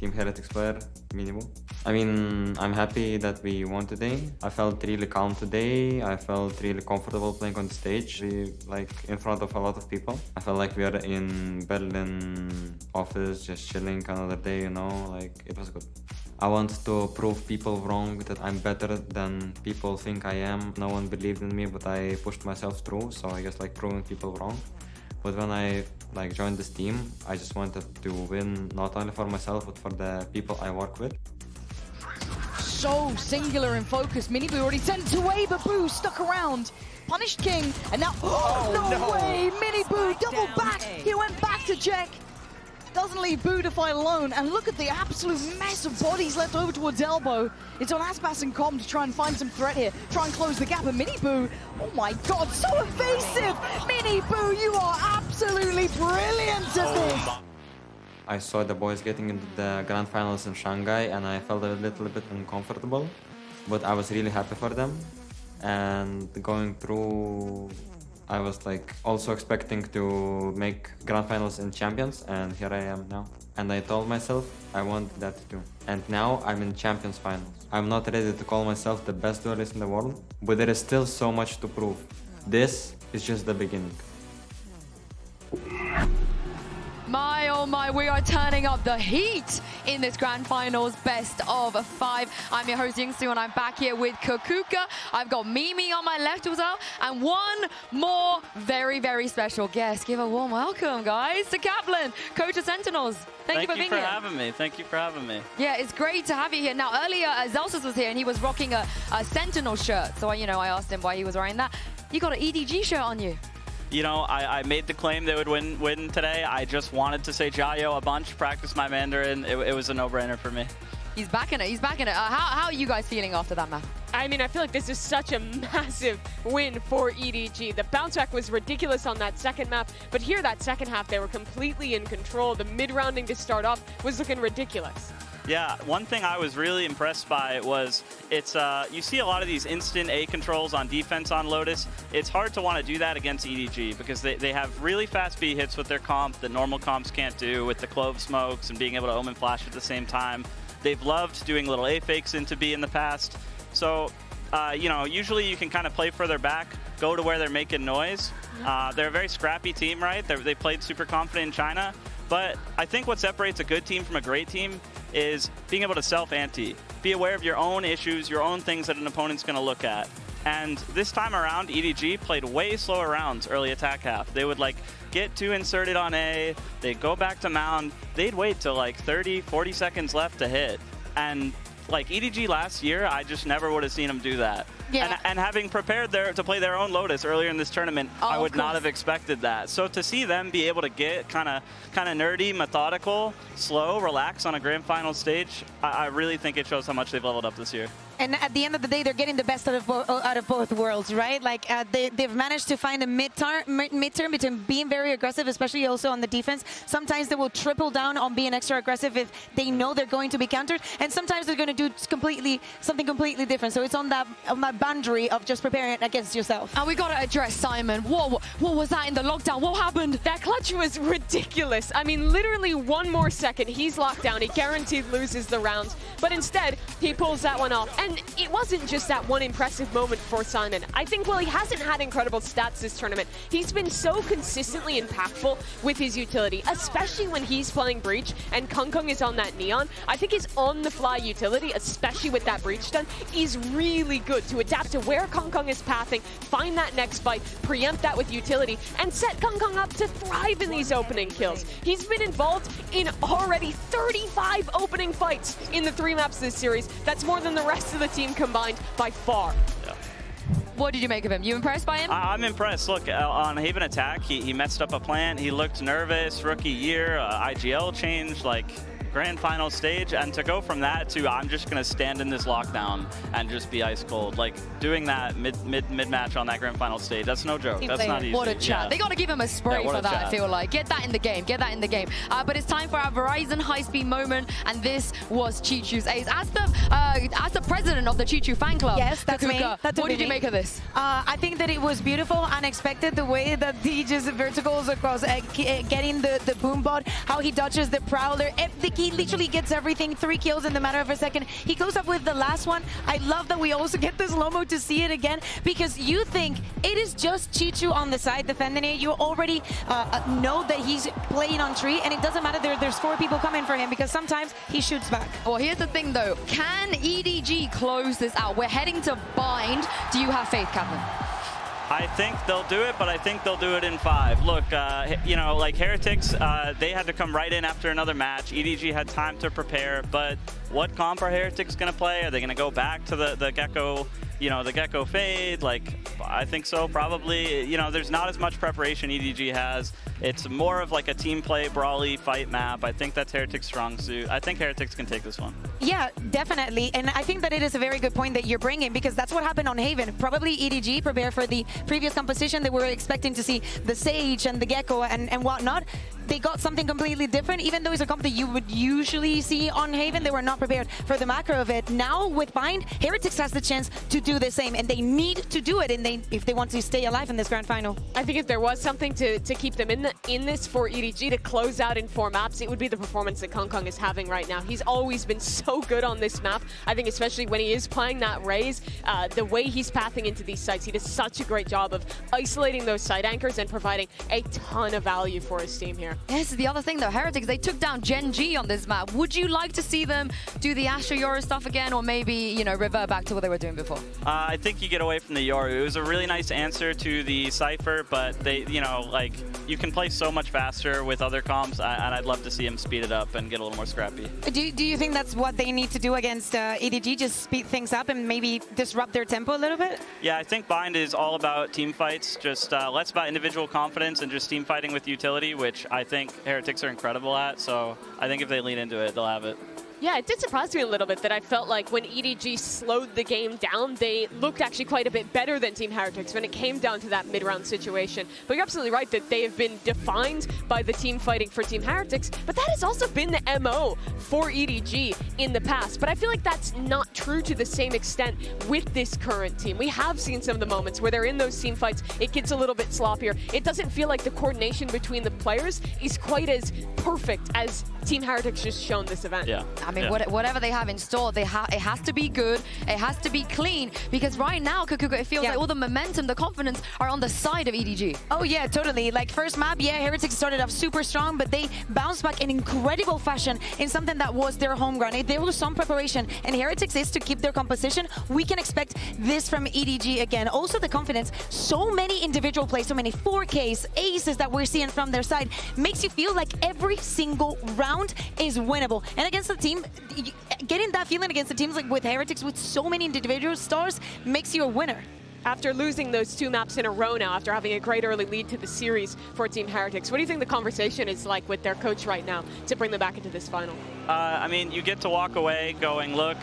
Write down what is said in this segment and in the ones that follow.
Team Heretics player, Minimu. I mean, I'm happy that we won today. I felt really calm today. I felt really comfortable playing on the stage, like in front of a lot of people. I felt like we are in Berlin office, just chilling another day, you know, like it was good. I want to prove people wrong, that I'm better than people think I am. No one believed in me, but I pushed myself through, so I guess like proving people wrong. But when I like joined this team, I just wanted to win not only for myself, but for the people I work with. So singular in focus. Minibu already sent away, but Boo stuck around. Punished King, and now, no way! Minibu double back! He went back to check. Doesn't leave Boo to fight alone, and look at the absolute mess of bodies left over towards Elbow. It's on Aspas and Com to try and find some threat here, try and close the gap, and Minibu, oh my god, so evasive! Minibu, you are absolutely brilliant at this! I saw the boys getting into the grand finals in Shanghai, and I felt a little bit uncomfortable, but I was really happy for them. And going through, I was like also expecting to make grand finals in Champions, and here I am now. And I told myself I want that too. And now I'm in Champions finals. I'm not ready to call myself the best duelist in the world, but there is still so much to prove. This is just the beginning. My oh my, we are turning up the heat in this grand finals best of 5. I'm your host Yingsu, and I'm back here with Kakuka. I've got Mimi on my left as well, and one more very, very special guest. Give a warm welcome, guys, to Kaplan, coach of Sentinels. Thank you for being here. Thank you for having me. Thank you for having me. Yeah, it's great to have you here. Now, earlier, Zelsus was here, and he was rocking a Sentinel shirt. So, you know, I asked him why he was wearing that. You got an EDG shirt on you. You know, I made the claim they would win today. I just wanted to say Jayo a bunch, practice my Mandarin. It was a no-brainer for me. He's back in it. He's back in it. How are you guys feeling after that map? I mean, I feel like this is such a massive win for EDG. The bounce back was ridiculous on that second map, but here that second half, they were completely in control. The mid-rounding to start off was looking ridiculous. Yeah, one thing I was really impressed by was it's you see a lot of these instant A controls on defense on Lotus. It's hard to want to do that against EDG because they have really fast B hits with their comp that normal comps can't do, with the Clove smokes and being able to Omen flash at the same time. They've loved doing little A fakes into B in the past. So, you know, usually you can kind of play further back, go to where they're making noise. They're a very scrappy team, right? They played super confident in China. But I think what separates a good team from a great team is being able to self-ante. Be aware of your own issues, your own things that an opponent's going to look at. And this time around, EDG played way slower rounds early attack half. They would like get too inserted on A, they'd go back to mound, they'd wait till like 30, 40 seconds left to hit. And like EDG last year, I just never would have seen them do that. Yeah. And having prepared to play their own Lotus earlier in this tournament, I would not have expected that. So to see them be able to get kind of nerdy, methodical, slow, relax on a grand final stage, I really think it shows how much they've leveled up this year. And at the end of the day, they're getting the best out of both worlds, right? Like they've managed to find a midterm between being very aggressive, especially also on the defense. Sometimes they will triple down on being extra aggressive if they know they're going to be countered, and sometimes they're going to do something completely different. So it's on that boundary of just preparing against yourself. And we got to address Simon. What was that in the lockdown? What happened? That clutch was ridiculous. I mean, literally one more second, he's locked down. He guaranteed loses the rounds, but instead he pulls that one off. And it wasn't just that one impressive moment for Simon. I think while he hasn't had incredible stats this tournament, he's been so consistently impactful with his utility, especially when he's playing Breach and Kung is on that Neon. I think his on-the-fly utility, especially with that Breach stun, is really good to adapt to where Kung is pathing, find that next fight, preempt that with utility, and set Kung up to thrive in these opening kills. He's been involved in already 35 opening fights in the 3 maps this series. That's more than the rest of the team combined by far. Yeah. What did you make of him? You impressed by him? I'm impressed. Look, on Haven Attack, he messed up a plant. He looked nervous, rookie year, IGL change, like grand final stage, and to go from that to I'm just gonna stand in this lockdown and just be ice cold, like doing that mid-match on that grand final stage, that's no joke. That's not easy. What a chat. Yeah. They got to give him a spray for that, I feel like. Get that in the game. Get that in the game. But it's time for our Verizon high-speed moment, and this was Chichu's ace. As the president of the Chichu fan club, yes, that's Kakuka, me. What did you make of this? I think that it was beautiful, unexpected, the way that he just verticals across, getting the boom bot, how he dodges the Prowler, the he literally gets everything, 3 kills in the matter of a second. He goes up with the last one. I love that we also get the slow-mo to see it again, because you think it is just Chichu on the side defending it. You already know that he's playing on tree, and it doesn't matter. There's 4 people coming for him, because sometimes he shoots back. Well, here's the thing, though. Can EDG close this out? We're heading to Bind. Do you have faith, Kaplan? I think they'll do it, but I think they'll do it in 5. Look, you know, like Heretics, they had to come right in after another match. EDG had time to prepare, but what comp are Heretics going to play? Are they going to go back to the Gecko, you know, the Gecko Fade? Like, I think so, probably. You know, there's not as much preparation EDG has. It's more of like a team play, brawly fight map. I think that's Heretics' strong suit. I think Heretics can take this one. Yeah, definitely. And I think that it is a very good point that you're bringing, because that's what happened on Haven. Probably EDG prepared for the previous composition. They were expecting to see the Sage and the Gecko and whatnot. They got something completely different. Even though it's a comp that you would usually see on Haven, they were not prepared for the macro of it. Now with Bind, Heretics has the chance to do the same, and they need to do it if they want to stay alive in this grand final. I think if there was something to keep them in this for EDG to close out in 4 maps, it would be the performance that Kong is having right now. He's always been so good on this map. I think especially when he is playing that Raze, the way he's pathing into these sites, he does such a great job of isolating those site anchors and providing a ton of value for his team here. This is the other thing, though. Heretics, they took down Gen G on this map. Would you like to see them do the Astra Yoru stuff again, or maybe, you know, revert back to what they were doing before? I think you get away from the Yoru. It was a really nice answer to the Cypher, but they, you know, like, you can play so much faster with other comps, and I'd love to see him speed it up and get a little more scrappy. Do you think that's what they need to do against EDG, just speed things up and maybe disrupt their tempo a little bit? Yeah, I think Bind is all about team fights, just less about individual confidence and just team fighting with utility, which I think Heretics are incredible at, so I think if they lean into it, they'll have it. Yeah, it did surprise me a little bit that I felt like when EDG slowed the game down, they looked actually quite a bit better than Team Heretics when it came down to that mid-round situation. But you're absolutely right that they have been defined by the team fighting for Team Heretics, but that has also been the MO for EDG in the past. But I feel like that's not true to the same extent with this current team. We have seen some of the moments where they're in those team fights, it gets a little bit sloppier. It doesn't feel like the coordination between the players is quite as perfect as Team Heretics just shown this event. Yeah. I mean, whatever they have in store, it has to be good, it has to be clean, because right now, Kukuka, it feels like all the momentum, the confidence are on the side of EDG. Oh yeah, totally. Like first map, yeah, Heretics started off super strong, but they bounced back in incredible fashion in something that was their home ground. If there was some preparation, and Heretics is to keep their composition, we can expect this from EDG again. Also the confidence, so many individual plays, so many 4Ks, aces that we're seeing from their side, makes you feel like every single round is winnable. And against the team, getting that feeling against the teams like with Heretics with so many individual stars makes you a winner. After losing those 2 maps in a row now, after having a great early lead to the series for Team Heretics, what do you think the conversation is like with their coach right now to bring them back into this final? I mean, you get to walk away going, look,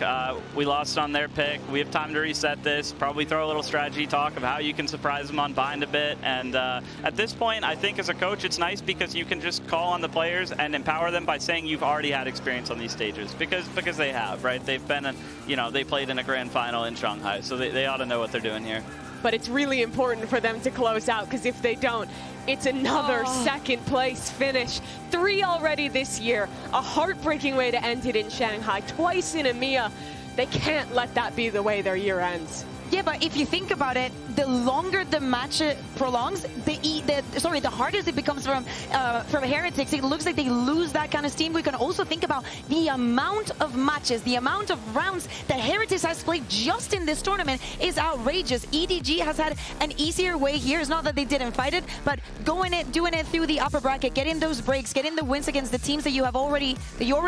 we lost on their pick. We have time to reset this, probably throw a little strategy talk of how you can surprise them on Bind a bit. And at this point, I think as a coach, it's nice because you can just call on the players and empower them by saying you've already had experience on these stages, because they have, right? They've been, you know, they played in a grand final in Shanghai, so they ought to know what they're doing here. But it's really important for them to close out, because if they don't, it's another second place finish. 3 already this year. A heartbreaking way to end it in Shanghai. Twice in EMEA. They can't let that be the way their year ends. Yeah, but if you think about it, the longer the match prolongs, the hardest it becomes from Heretics. It looks like they lose that kind of steam. We can also think about the amount of matches, the amount of rounds that Heretics has played just in this tournament is outrageous. EDG has had an easier way here. It's not that they didn't fight it, but doing it through the upper bracket, getting those breaks, getting the wins against the teams that you already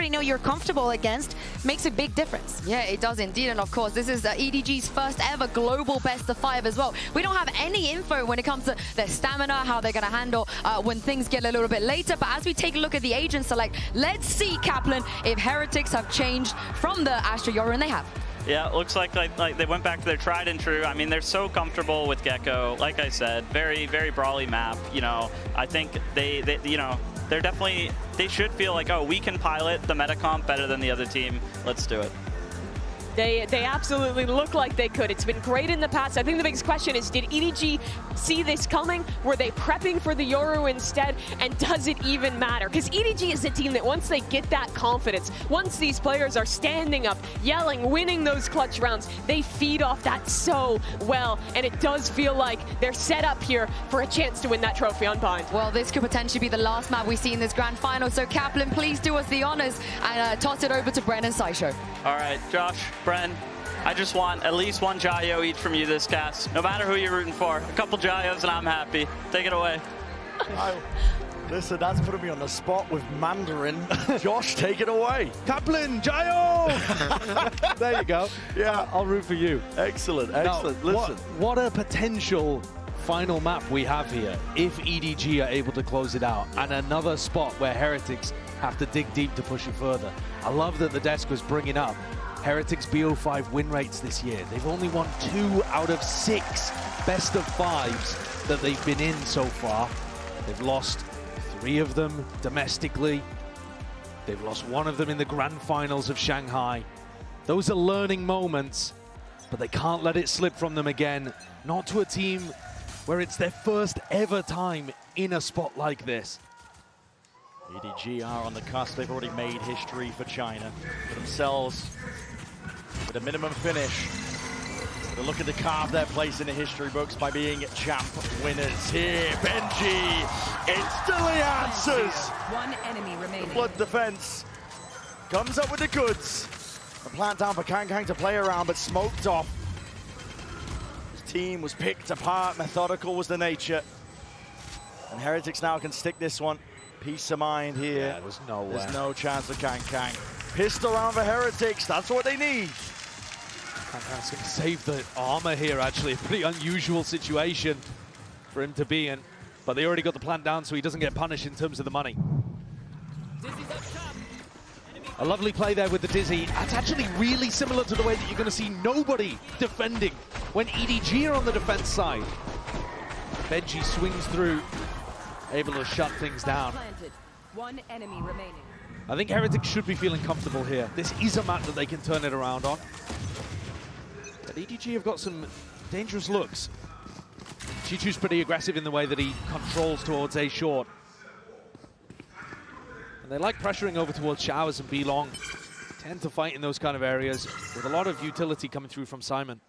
know you're comfortable against makes a big difference. Yeah, it does indeed. And of course, this is EDG's first ever global best of 5 as well. We don't have any info when it comes to their stamina, how they're going to handle when things get a little bit later. But as we take a look at the agent select, let's see, Kaplan, if Heretics have changed from the Astra Yoru, and they have. Yeah, it looks like they went back to their tried and true. I mean, they're so comfortable with Gecko. Like I said, very, very brawly map. You know, I think they you know, they're definitely, they should feel like, oh, we can pilot the meta comp better than the other team. Let's do it. They absolutely look like they could. It's been great in the past. I think the biggest question is, did EDG see this coming? Were they prepping for the Yoru instead? And does it even matter? Because EDG is a team that once they get that confidence, once these players are standing up, yelling, winning those clutch rounds, they feed off that so well. And it does feel like they're set up here for a chance to win that trophy on Bind. Well, this could potentially be the last map we see in this grand final. So Kaplan, please do us the honors and toss it over to Bren and Saisho. All right, Josh, Bren, I just want at least one Jayo each from you this cast. No matter who you're rooting for. A couple Jayos and I'm happy. Take it away. Listen, that's putting me on the spot with Mandarin. Josh, take it away. Kaplan, Jayo! There you go. Yeah, I'll root for you. Excellent, excellent. Now, Listen. what a potential final map we have here if EDG are able to close it out, and another spot where Heretics have to dig deep to push it further. I love that the desk was bringing up Heretics BO5 win rates this year. They've only won 2 out of 6 best of 5s that they've been in so far. They've lost 3 of them domestically. They've lost 1 of them in the grand finals of Shanghai. Those are learning moments, but they can't let it slip from them again. Not to a team where it's their first ever time in a spot like this. EDG are on the cusp. They've already made history for China, for themselves, with a minimum finish. They're looking to carve their place in the history books by being champ winners here. Benji instantly answers. One enemy remaining. Blood defense comes up with the goods. The plant down for Kang to play around, but smoked off. His team was picked apart. Methodical was the nature. And Heretics now can stick this one. Peace of mind here. Yeah, there's no chance of Kang. Pissed around for Heretics. That's what they need. Kang's going to save the armor here, actually. A pretty unusual situation for him to be in. But they already got the plant down, so he doesn't get punished in terms of the money. A lovely play there with the Dizzy. That's actually really similar to the way that you're going to see nobody defending when EDG are on the defense side. Benji swings through, able to shut things down. One enemy remaining. I think Heretics should be feeling comfortable here. This is a map that they can turn it around on. But EDG have got some dangerous looks. Chichu's pretty aggressive in the way that he controls towards A short. And they like pressuring over towards Showers and B long. Tend to fight in those kind of areas with a lot of utility coming through from Simon.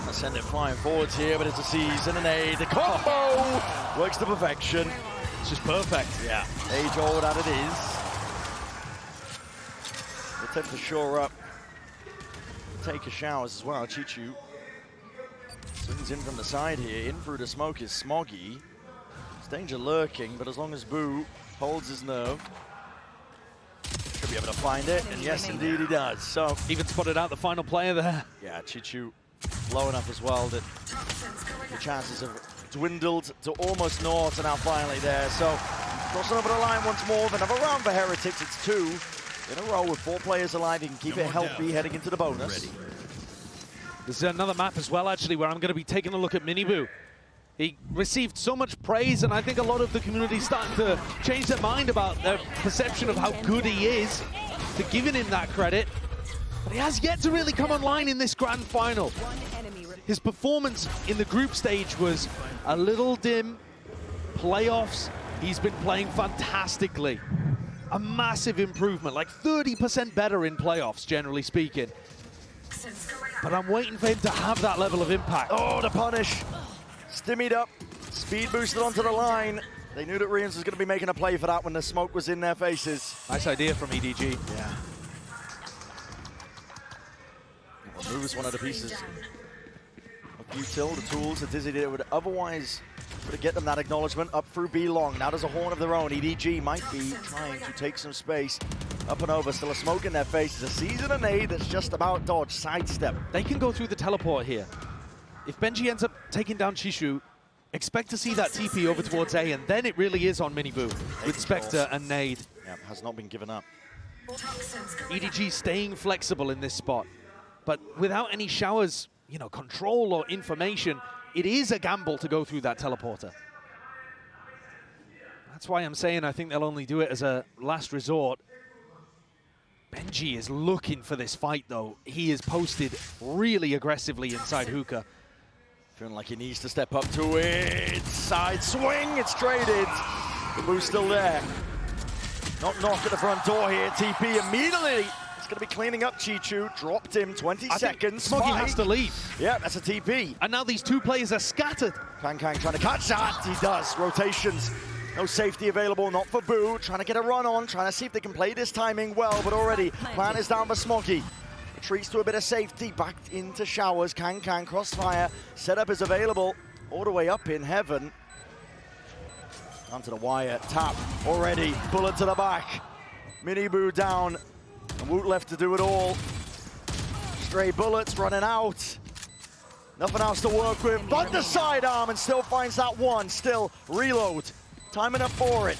I'll send it flying forwards here, but it's a season and A. The combo works to perfection. It's just perfect. Yeah, age-old that it is. Attempt to shore up. Take a Showers as well. Chichu swings in from the side here. In through the smoke is Smoggy. There's danger lurking, but as long as Boo holds his nerve, should be able to find it. And yes, indeed he does. So even spotted out the final player there. Yeah, Chichu low enough as well that the chances have dwindled to almost naught, and now finally there. So crossing over the line once more. Another round for Heretics. It's 2 in a row with 4 players alive. You can keep it healthy heading into the bonus. This is another map as well, actually, where I'm going to be taking a look at Miniboo. He received so much praise, and I think a lot of the community is starting to change their mind about their perception of how good he is, to giving him that credit. But he has yet to really come online in this grand final. His performance in the group stage was a little dim. Playoffs, he's been playing fantastically. A massive improvement, like 30% better in playoffs, generally speaking. But I'm waiting for him to have that level of impact. Oh, the punish. Stimmied up, speed boosted onto the line. They knew that Rians was going to be making a play for that when the smoke was in their faces. Nice idea from EDG. Yeah. Moves one of the pieces of util, the tools that Dizzy did would otherwise get them that acknowledgement up through B long. Now there's a horn of their own. EDG might be trying to take some space up and over. Still a smoke in their faces. A season and A that's just about dodge, sidestep. They can go through the teleport here. If Benji ends up taking down Chishu, expect to see that TP over towards A, and then it really is on Miniboo with Spectre and Nade. Yeah, has not been given up. EDG staying flexible in this spot, but without any Showers, you know, control or information, it is a gamble to go through that teleporter. That's why I'm saying I think they'll only do it as a last resort. Benji is looking for this fight, though. He is posted really aggressively inside hookah. Feeling like he needs to step up to it. Side swing, it's traded. The boo's still there. Knock at the front door here. TP immediately. It's going to be cleaning up Chichu. Dropped him 20 seconds. Smoggy has to leave. Yeah, that's a TP. And now these two players are scattered. Kang trying to catch that. He does. Rotations. No safety available, not for Boo. Trying to get a run on, trying to see if they can play this timing well, but already plan is down for Smoggy. Retreats to a bit of safety, back into showers. Kang crossfire. Setup is available all the way up in heaven. Onto the wire, tap already, bullet to the back. Mini Boo down, and Woot left to do it all. Stray bullets running out. Nothing else to work with, but the sidearm, and still finds that one. Still reload, time enough for it.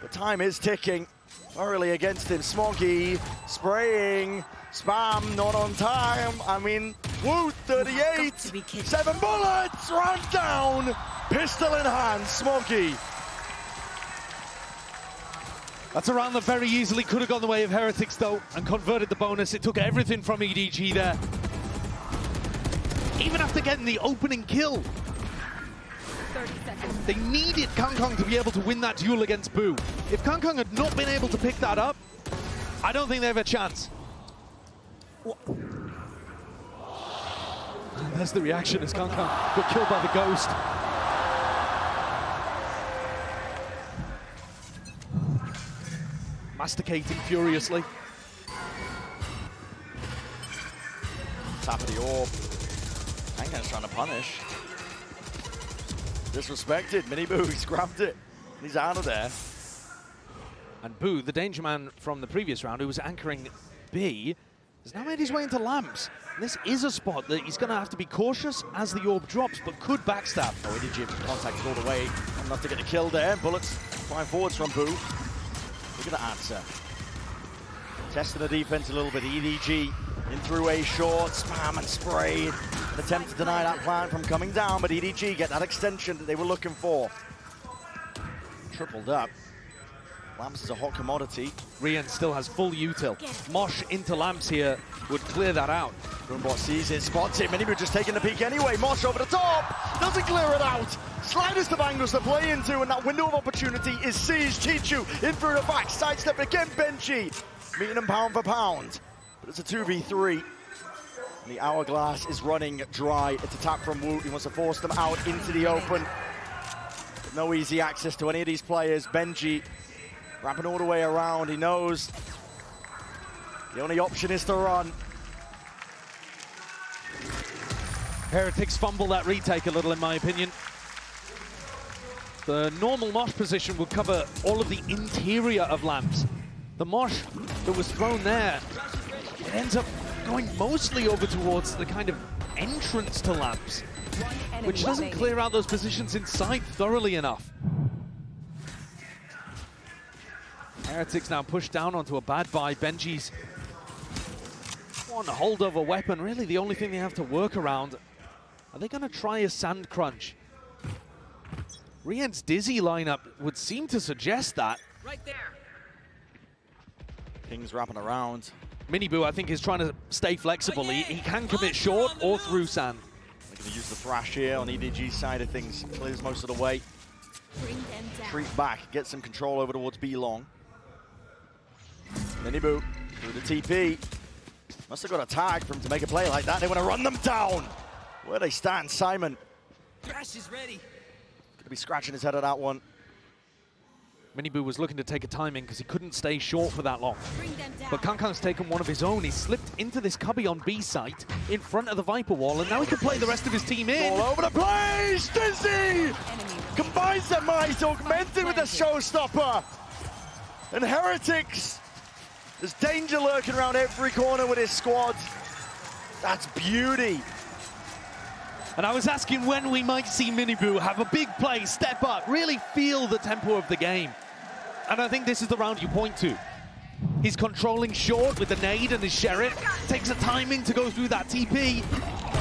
The time is ticking. Thoroughly against him, Smoggy spraying, spam not on time. I mean, Woot 38, 7 bullets, run down, pistol in hand, Smoggy. That's a round that very easily could have gone the way of Heretics, though, and converted the bonus. It took everything from EDG there. Even after getting the opening kill, 30 seconds. they needed Kang to be able to win that duel against Boo. If Kang had not been able to pick that up, I don't think they have a chance. And there's the reaction as Kang got killed by the Ghost. Masticating furiously. Top of the orb. Kang's trying to punish. Disrespected. Mini Boo, he's grabbed it. He's out of there. And Boo, the danger man from the previous round, who was anchoring B, has now made his way into lamps. And this is a spot that he's going to have to be cautious as the orb drops, but could backstab. Oh, EDG contacted all the way. Not enough to get the kill there. Bullets flying forwards from Boo. Look at the answer. Testing the defense a little bit. EDG in through a short, spam and sprayed. An attempt to deny that plan from coming down, but EDG get that extension that they were looking for. Tripled up. Lamps is a hot commodity. Rien still has full util. Mosh into Lamps here would clear that out. Groombot sees it, spots it. Minibu just taking the peek anyway. Mosh over the top, doesn't clear it out. Slightest of angles to play into, and that window of opportunity is seized. Chichu in through the back, sidestep again. Benji meeting him pound for pound, but it's a 2v3. And the hourglass is running dry. It's a tap from Woot. He wants to force them out into the open. But no easy access to any of these players. Benji wrapping all the way around. He knows the only option is to run. Heretics fumble that retake a little, in my opinion. The normal Mosh position would cover all of the interior of Lamps. The Mosh that was thrown there, it ends up going mostly over towards the kind of entrance to Lamps, which doesn't clear out those positions inside thoroughly enough. Heretics now pushed down onto a bad buy. Benji's one holdover weapon, really the only thing they have to work around. Are they going to try a sand crunch? Rien's Dizzy lineup would seem to suggest that. Right there. King's wrapping around. Miniboo, I think, is trying to stay flexible. He can commit short or through sand. They're going to use the thrash here on EDG's side of things. Clears most of the way. Retreat back, get some control over towards B long. Miniboo through the TP. Must have got a tag for him to make a play like that. They want to run them down. Where they stand, Simon. Crash is ready. Gonna be scratching his head at that one. Miniboo was looking to take a timing because he couldn't stay short for that long. But Kang's taken one of his own. He slipped into this cubby on B site in front of the Viper wall, and now he can play the rest of his team in. All over the place! Dizzy! Combines the might, augmented with the showstopper. And Heretics, there's danger lurking around every corner with his squad. That's beauty. And I was asking when we might see Miniboo have a big play, step up, really feel the tempo of the game. And I think this is the round you point to. He's controlling short with the nade and his Sheriff, takes a timing to go through that TP,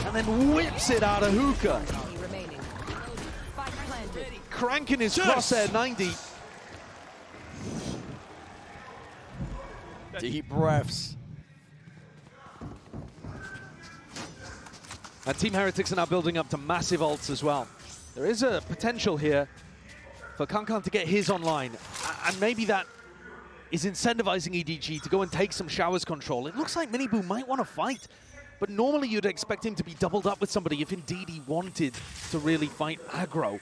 and then whips it out of hookah. Cranking his crosshair 90. Deep breaths. And Team Heretics are now building up to massive ults as well. There is a potential here for Kankan to get his online, and maybe that is incentivizing EDG to go and take some Showers control. It looks like Miniboo might want to fight, but normally you'd expect him to be doubled up with somebody if indeed he wanted to really fight aggro.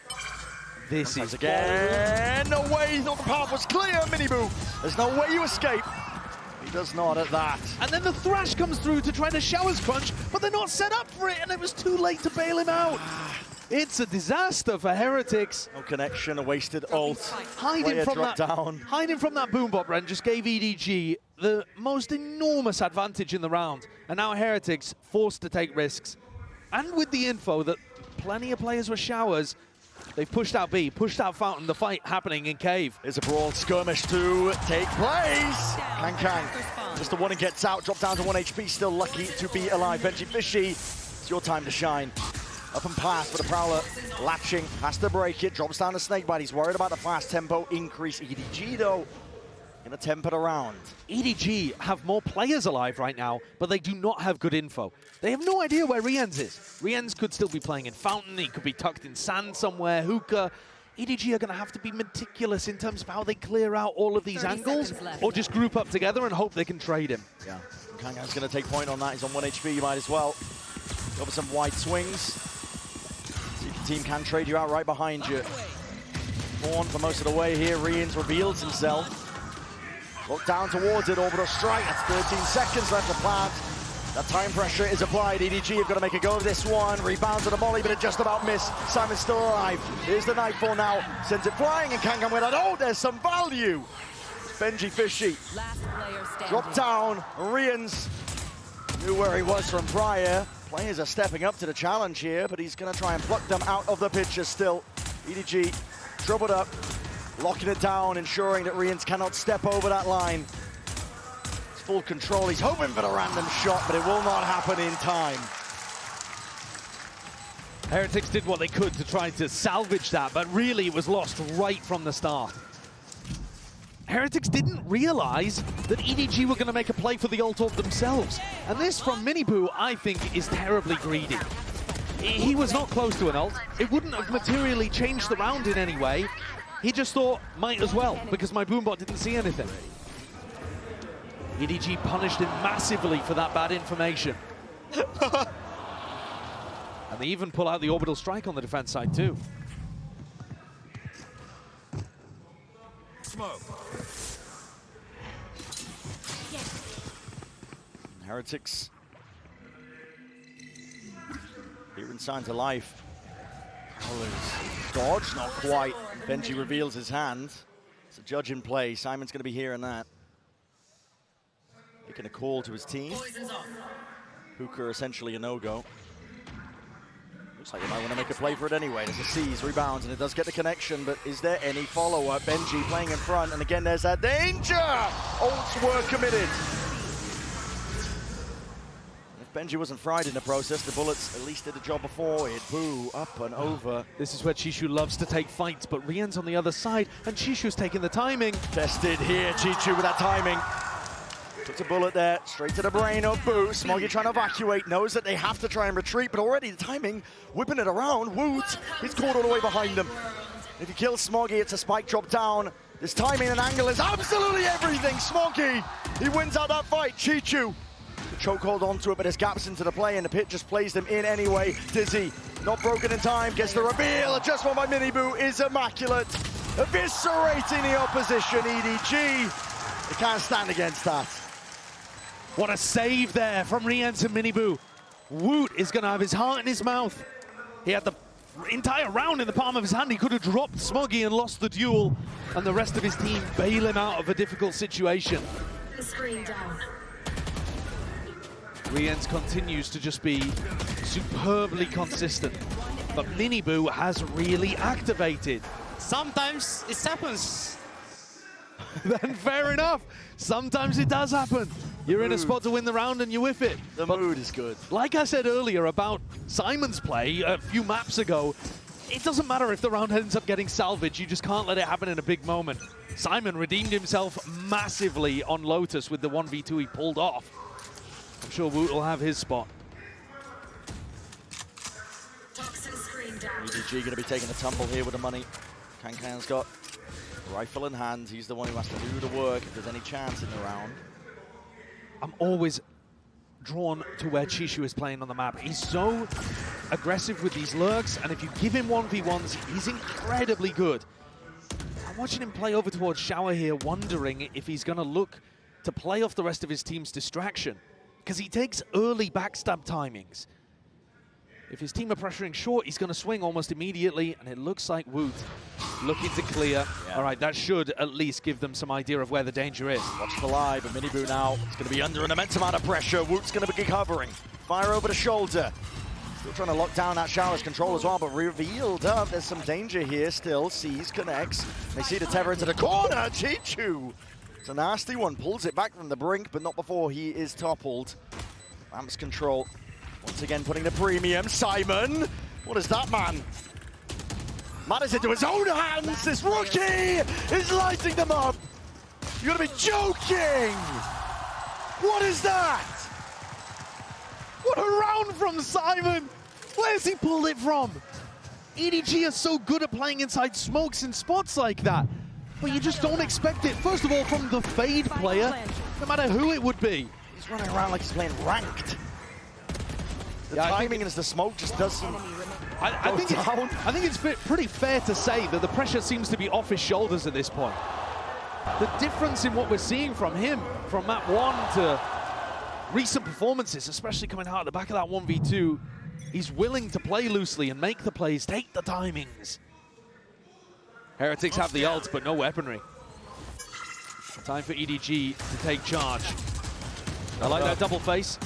This is again. No way, the path was clear, Miniboo. There's no way you escape. He does not at that. And then the Thrash comes through to try to Showers crunch, but they're not set up for it, and it was too late to bail him out. It's a disaster for Heretics. No connection, a wasted ult. Hiding from that boom bot, Ren, just gave EDG the most enormous advantage in the round. And now Heretics forced to take risks. And with the info that plenty of players were Showers, they've pushed out B, pushed out Fountain, the fight happening in Cave. There's a brawl skirmish to take place. Kang just the one and gets out, dropped down to 1 HP, still lucky to be alive. Benji Fishy, it's your time to shine. Up and past, but a Prowler latching, has to break it, drops down to Snakebite. He's worried about the fast tempo increase. EDG, though, in a tempered around. EDG have more players alive right now, but they do not have good info. They have no idea where Rienz is. Rienz could still be playing in Fountain, he could be tucked in sand somewhere, Hookah. EDG are going to have to be meticulous in terms of how they clear out all of these angles, or just group up together and hope they can trade him. Yeah, Kangan's going to take point on that. He's on 1 HP, you might as well. Go for some wide swings. See if your team can trade you out right behind you. Born for most of the way here, Rienz reveals himself. Look down towards it, orbital strike, that's 13 seconds left to plant. That time pressure is applied. EDG have got to make a go of this one. Rebounds on the volley, but it just about missed. Simon's still alive. Here's the Nightfall now. Sends it flying, and Kangan went out. Oh, there's some value. Benji Fishy. Dropped down. Rienz knew where he was from prior. Players are stepping up to the challenge here, but he's going to try and pluck them out of the picture still. EDG troubled up, locking it down, ensuring that Rienz cannot step over that line. Full control, he's hoping for the random shot, but it will not happen in time. Heretics did what they could to try to salvage that, but really it was lost right from the start. Heretics didn't realize that EDG were going to make a play for the ult of themselves. And this from Miniboo, I think, is terribly greedy. He was not close to an ult. It wouldn't have materially changed the round in any way. He just thought, might as well, because my boombot didn't see anything. EDG punished him massively for that bad information. And they even pull out the orbital strike on the defense side too. Smoke. Heretics here in signs of life. Dodge, not quite. Benji reveals his hand. It's a judge in play. Simon's going to be hearing that. Making a call to his team. Hookah essentially a no-go. Looks like he might want to make a play for it anyway. There's a seize, rebounds, and it does get the connection, but is there any follow-up? Benji playing in front, and again there's that danger! Ults were committed. If Benji wasn't fried in the process, the bullets at least did the job before it. Boo, up and over. This is where Chishu loves to take fights, but Rien's on the other side, and Chishu's taking the timing. Tested here, Chichu with that timing. Puts a bullet there, straight to the brain of Boo. Smoggy trying to evacuate, knows that they have to try and retreat, but already the timing, whipping it around. Woot, he's caught all the way behind them. If he kills Smoggy, it's a spike drop down. This timing and angle is absolutely everything. Smoggy, he wins out that fight. Chichu, the chokehold onto it, but there's gaps into the play, and the pit just plays them in anyway. Dizzy, not broken in time, gets the reveal. Adjustment by Miniboo is immaculate. Eviscerating the opposition, EDG. They can't stand against that. What a save there from Rienz and Miniboo. Woot is going to have his heart in his mouth. He had the entire round in the palm of his hand. He could have dropped Smoggy and lost the duel, and the rest of his team bail him out of a difficult situation. Screen down. Rienz continues to just be superbly consistent, but Miniboo has really activated. Sometimes it happens. Then fair enough. Sometimes it does happen. You're in a spot to win the round and you whiff it. The mood is good. Like I said earlier about Simon's play a few maps ago, it doesn't matter if the round ends up getting salvaged, you just can't let it happen in a big moment. Simon redeemed himself massively on Lotus with the 1v2 he pulled off. I'm sure Woot will have his spot. EDG going to be taking a tumble here with the money. Kankan's got rifle in hand. He's the one who has to do the work if there's any chance in the round. I'm always drawn to where Chishu is playing on the map. He's so aggressive with these lurks, and if you give him 1v1s, he's incredibly good. I'm watching him play over towards Shower here, wondering if he's going to look to play off the rest of his team's distraction, because he takes early backstab timings. If his team are pressuring short, he's going to swing almost immediately, and it looks like Woot looking to clear. Yeah. All right, that should at least give them some idea of where the danger is. Watch the live, and Miniboo now is going to be under an immense amount of pressure. Woot's going to be covering. Fire over the shoulder. Still trying to lock down that Shower's control as well, but revealed up. There's some danger here still. Sees, connects. They see the tether into the corner. Chichu. It's a nasty one. Pulls it back from the brink, but not before he is toppled. Amps control. Once again, putting the premium. Simon. What is that, man? Matters into his own hands. This rookie is lighting them up. You gotta be joking. What is that? What a round from Simon! Where's he pulled it from? EDG is so good at playing inside smokes in spots like that, but you just don't expect it. First of all, from the Fade player, no matter who it would be. He's running around like he's playing ranked. The timing as the smoke just doesn't I think it's pretty fair to say that the pressure seems to be off his shoulders at this point. The difference in what we're seeing from him, from map 1 to recent performances, especially coming out at the back of that 1v2, he's willing to play loosely and make the plays, take the timings. Heretics have the ult, but no weaponry. Time for EDG to take charge. I like that double face.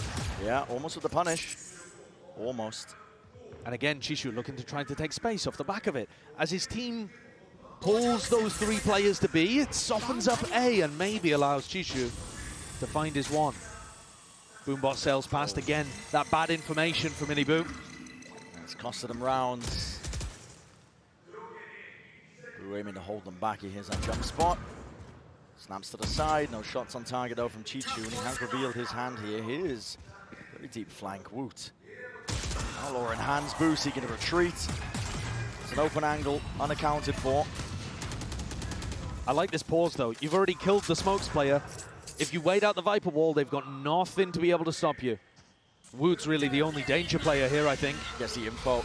Yeah, almost with the punish. Almost. And again, Chishu looking to try to take space off the back of it. As his team pulls those 3 players to B, it softens up A and maybe allows Chishu to find his one. Boombot sails past again. That bad information for Miniboo. It's costed him rounds. Boo aiming to hold them back. He hears that jump spot. Snaps to the side. No shots on target though from Chichu, and he has revealed his hand here. Here's very deep flank. Woot. Valor in hands. Boo seeking to retreat. It's an open angle, unaccounted for. I like this pause though. You've already killed the smokes player. If you wait out the Viper wall, they've got nothing to be able to stop you. Woot's really the only danger player here, I think. Gets the info.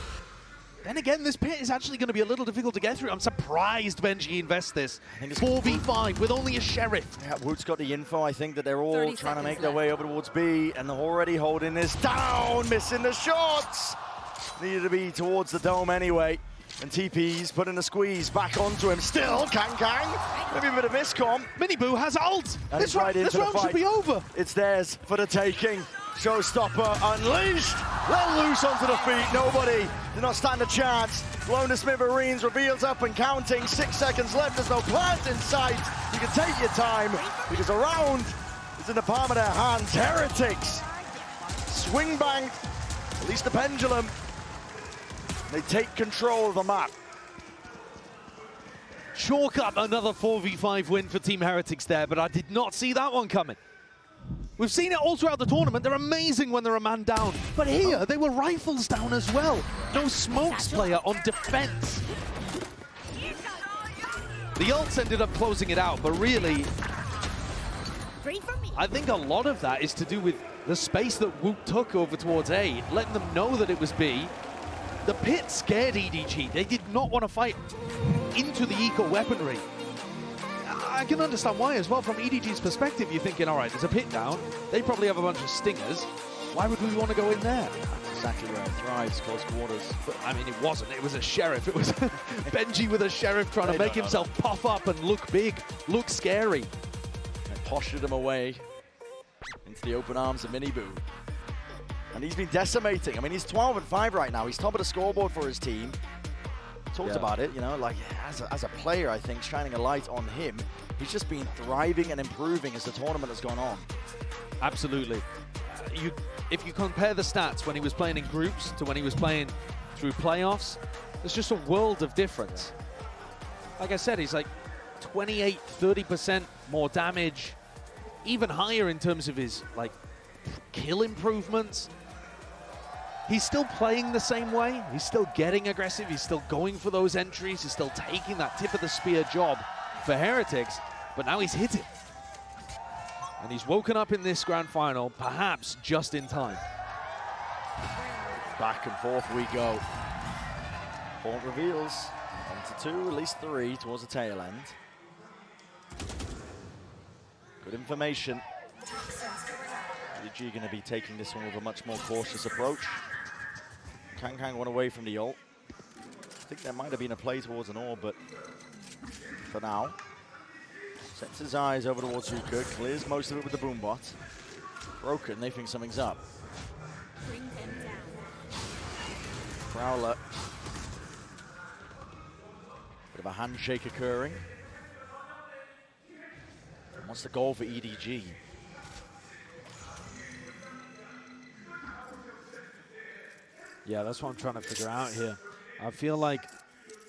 Then again, this pit is actually going to be a little difficult to get through. I'm surprised Benji invests this. 4v5 with only a Sheriff. Yeah, Woot's got the info. I think that they're all trying to make their way over towards B, and they're already holding this down, missing the shots. Needed to be towards the dome anyway. And TP's putting the squeeze back onto him. Still, Kang. Maybe a bit of miscom. Miniboo has ult. And this round should be over. It's theirs for the taking. Showstopper unleashed. Let loose onto the feet. Nobody did not stand a chance. Blown to smithereens, reveals up and counting. 6 seconds left. There's no plant in sight. You can take your time because a round is in the palm of their hands. Heretics swing banked, at least the pendulum. They take control of the map. Chalk up another 4v5 win for Team Heretics there, but I did not see that one coming. We've seen it all throughout the tournament. They're amazing when they're a man down. But here, they were rifles down as well. No smokes player on defense. The ults ended up closing it out, but really, I think a lot of that is to do with the space that Woot took over towards A, letting them know that it was B. The pit scared EDG. They did not want to fight into the eco weaponry. I can understand why as well. From EDG's perspective, you're thinking, all right, there's a pit down. They probably have a bunch of stingers. Why would we want to go in there? That's exactly where it thrives, close quarters. But, I mean, it wasn't. It was a Sheriff. It was Benji with a Sheriff trying to make himself pop up and look big, look scary. They postured him away into the open arms of Miniboo. And he's been decimating. I mean, he's 12-5 right now. He's top of the scoreboard for his team. Talked about it, you know, like as a player, I think, shining a light on him. He's just been thriving and improving as the tournament has gone on. Absolutely. If you compare the stats when he was playing in groups to when he was playing through playoffs, There's just a world of difference. Like I said, he's like 28, 30% more damage, even higher in terms of his like kill improvements. He's still playing the same way. He's still getting aggressive. He's still going for those entries. He's still taking that tip of the spear job for Heretics, but now he's hit it. And he's woken up in this grand final, perhaps just in time. Back and forth we go. Point reveals. 1 to 2, at least 3 towards the tail end. Good information. EDG going to be taking this one with a much more cautious approach. Kang went away from the ult. I think there might have been a play towards an orb, but for now, sets his eyes over towards Zuka, clears most of it with the boombot. Broken, they think something's up. Prowler. Bit of a handshake occurring. What's the goal for EDG? Yeah, that's what I'm trying to figure out here. I feel like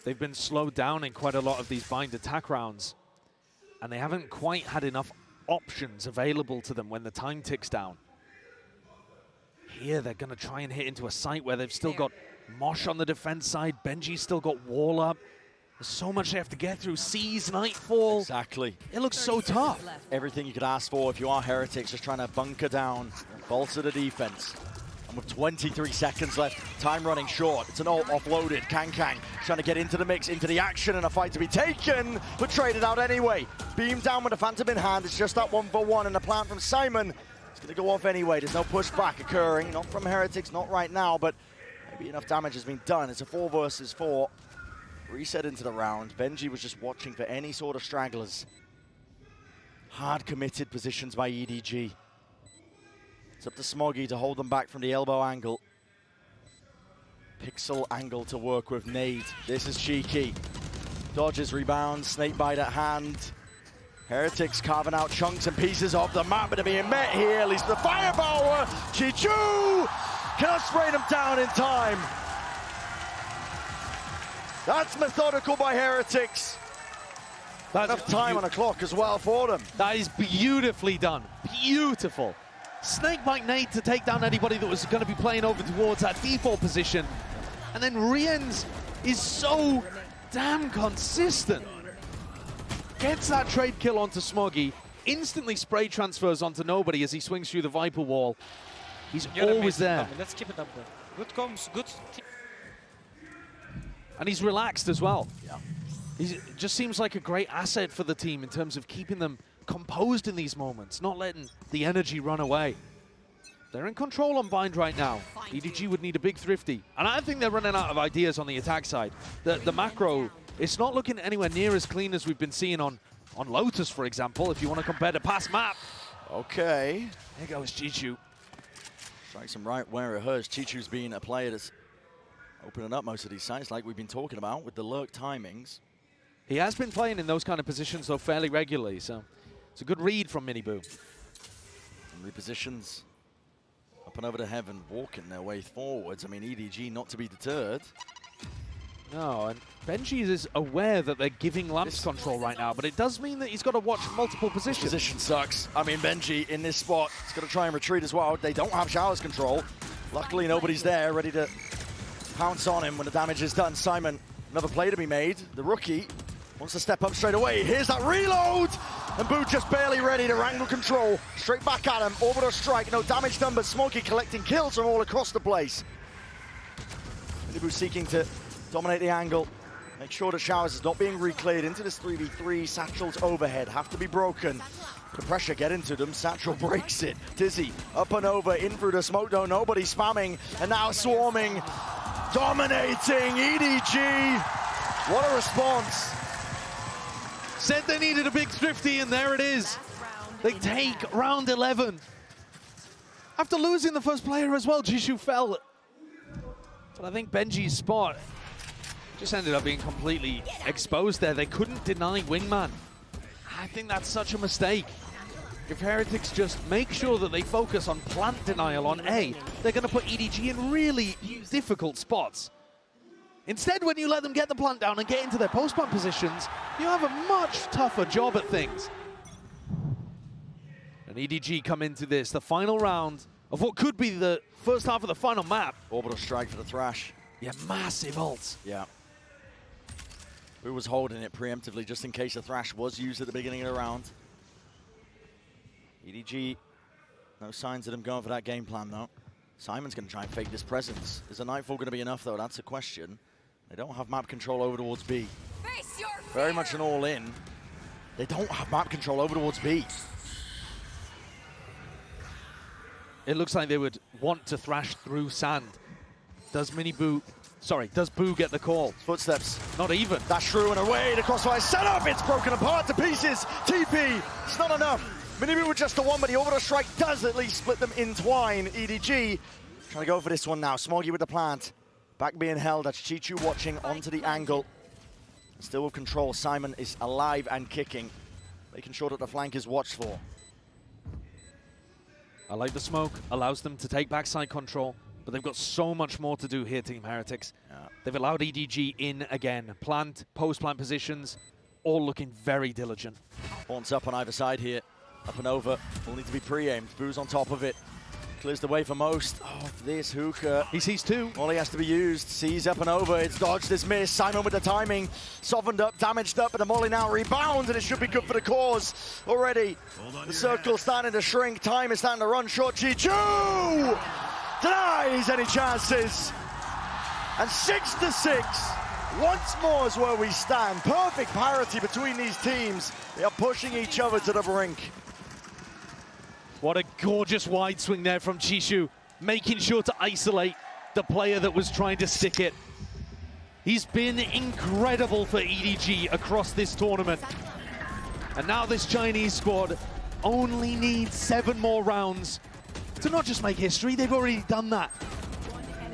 they've been slowed down in quite a lot of these bind attack rounds, and they haven't quite had enough options available to them when the time ticks down. Here, they're going to try and hit into a site where they've still got Mosh on the defense side. Benji's still got wall up. There's so much they have to get through. Seas, Nightfall. Exactly. It looks so tough. Everything you could ask for if you are Heretics, just trying to bunker down, bolster the defense. And with 23 seconds left, time running short. It's an ult offloaded. Kang trying to get into the mix, into the action, and a fight to be taken, but traded out anyway. Beam down with a Phantom in hand. It's just that 1-for-1, and the plant from Simon. It's going to go off anyway. There's no pushback occurring. Not from Heretics, not right now, but maybe enough damage has been done. It's a 4 versus 4. Reset into the round. Benji was just watching for any sort of stragglers. Hard committed positions by EDG. It's up to Smoggy to hold them back from the elbow angle. Pixel angle to work with. Nade. This is cheeky. Dodges, rebounds, snakebite at hand. Heretics carving out chunks and pieces of the map, but they're being met here. At least the firepower. Chichu cannot spray them down in time. That's methodical by Heretics. That's enough time on the clock as well for them. That is beautifully done. Beautiful. Snakebite nade to take down anybody that was going to be playing over towards that default position. And then Rienz is so damn consistent. Gets that trade kill onto Smoggy. Instantly spray transfers onto nobody as he swings through the Viper wall. He's always there. Let's keep it up there. Good comms, good. And he's relaxed as well. Yeah. He just seems like a great asset for the team in terms of keeping them composed in these moments, not letting the energy run away. They're in control on Bind right now. EDG would need a big thrifty. And I think they're running out of ideas on the attack side. The macro, it's not looking anywhere near as clean as we've been seeing on Lotus, for example, if you want to compare the past map. Okay. There goes Chichu. Strikes him right where it hurts. Chichu's been a player that's opening up most of these sites like we've been talking about with the lurk timings. He has been playing in those kind of positions, though, fairly regularly, so it's a good read from Miniboo. And repositions up and over to heaven, walking their way forwards. I mean, EDG not to be deterred. No, and Benji is aware that they're giving Lamps control right now, but it does mean that he's got to watch multiple positions. This position sucks. I mean, Benji in this spot is going to try and retreat as well. They don't have Showers control. Luckily, nobody's there ready to pounce on him when the damage is done. Simon, another play to be made. The rookie wants to step up straight away. Here's that reload! And Boo just barely ready to wrangle control. Straight back at him. Orbital strike. No damage done, but Smoggy collecting kills from all across the place. Miniboo seeking to dominate the angle. Make sure that Showers is not being recleared into this 3v3. Satchel's overhead have to be broken. The pressure get into them. Satchel breaks it. Dizzy up and over, in through the smoke though. Nobody spamming. And now swarming. Dominating EDG. What a response. Said they needed a big thrifty, and there it is. They take round 11. After losing the first player as well, Jishu fell. But I think Benji's spot just ended up being completely exposed there. They couldn't deny Wingman. I think that's such a mistake. If Heretics just make sure that they focus on plant denial on A, they're going to put EDG in really difficult spots. Instead, when you let them get the plant down and get into their post-plant positions, you have a much tougher job at things. And EDG come into this, the final round of what could be the first half of the final map. Orbital strike for the Thrash. Yeah, massive ults. Yeah. Who was holding it preemptively just in case the Thrash was used at the beginning of the round. EDG, no signs of them going for that game plan though. Simon's going to try and fake this presence. Is a Nightfall going to be enough though? That's a question. They don't have map control over towards B. Very much an all-in. They don't have map control over towards B. It looks like they would want to thrash through sand. Does Boo get the call? Footsteps. Not even. Dash through and away. The crossfire set up. It's broken apart to pieces. TP. It's not enough. Minibu with just the one, but the orbital strike does at least split them in twine. EDG trying to go for this one now. Smoggy with the plant. Back being held. That's Chichu watching onto the angle. Still with control. Simon is alive and kicking. Making sure that the flank is watched for. I like the smoke. Allows them to take backside control. But they've got so much more to do here, Team Heretics. Yeah. They've allowed EDG in again. Plant, post-plant positions, all looking very diligent. Haunts up on either side here. Up and over. Will need to be pre-aimed. Boo's on top of it. Clears the way for most. Oh, this hookah. He sees two. Molly has to be used. Sees up and over. It's dodged, it's missed. Simon with the timing. Softened up, damaged up, but the Molly now rebounds, and it should be good for the cause already. The circle's starting to shrink. Time is starting to run short. Chichu denies any chances. And 6-6. Once more is where we stand. Perfect parity between these teams. They are pushing each other to the brink. What a gorgeous wide swing there from Chishu, making sure to isolate the player that was trying to stick it. He's been incredible for EDG across this tournament. And now this Chinese squad only needs 7 more rounds to not just make history, they've already done that,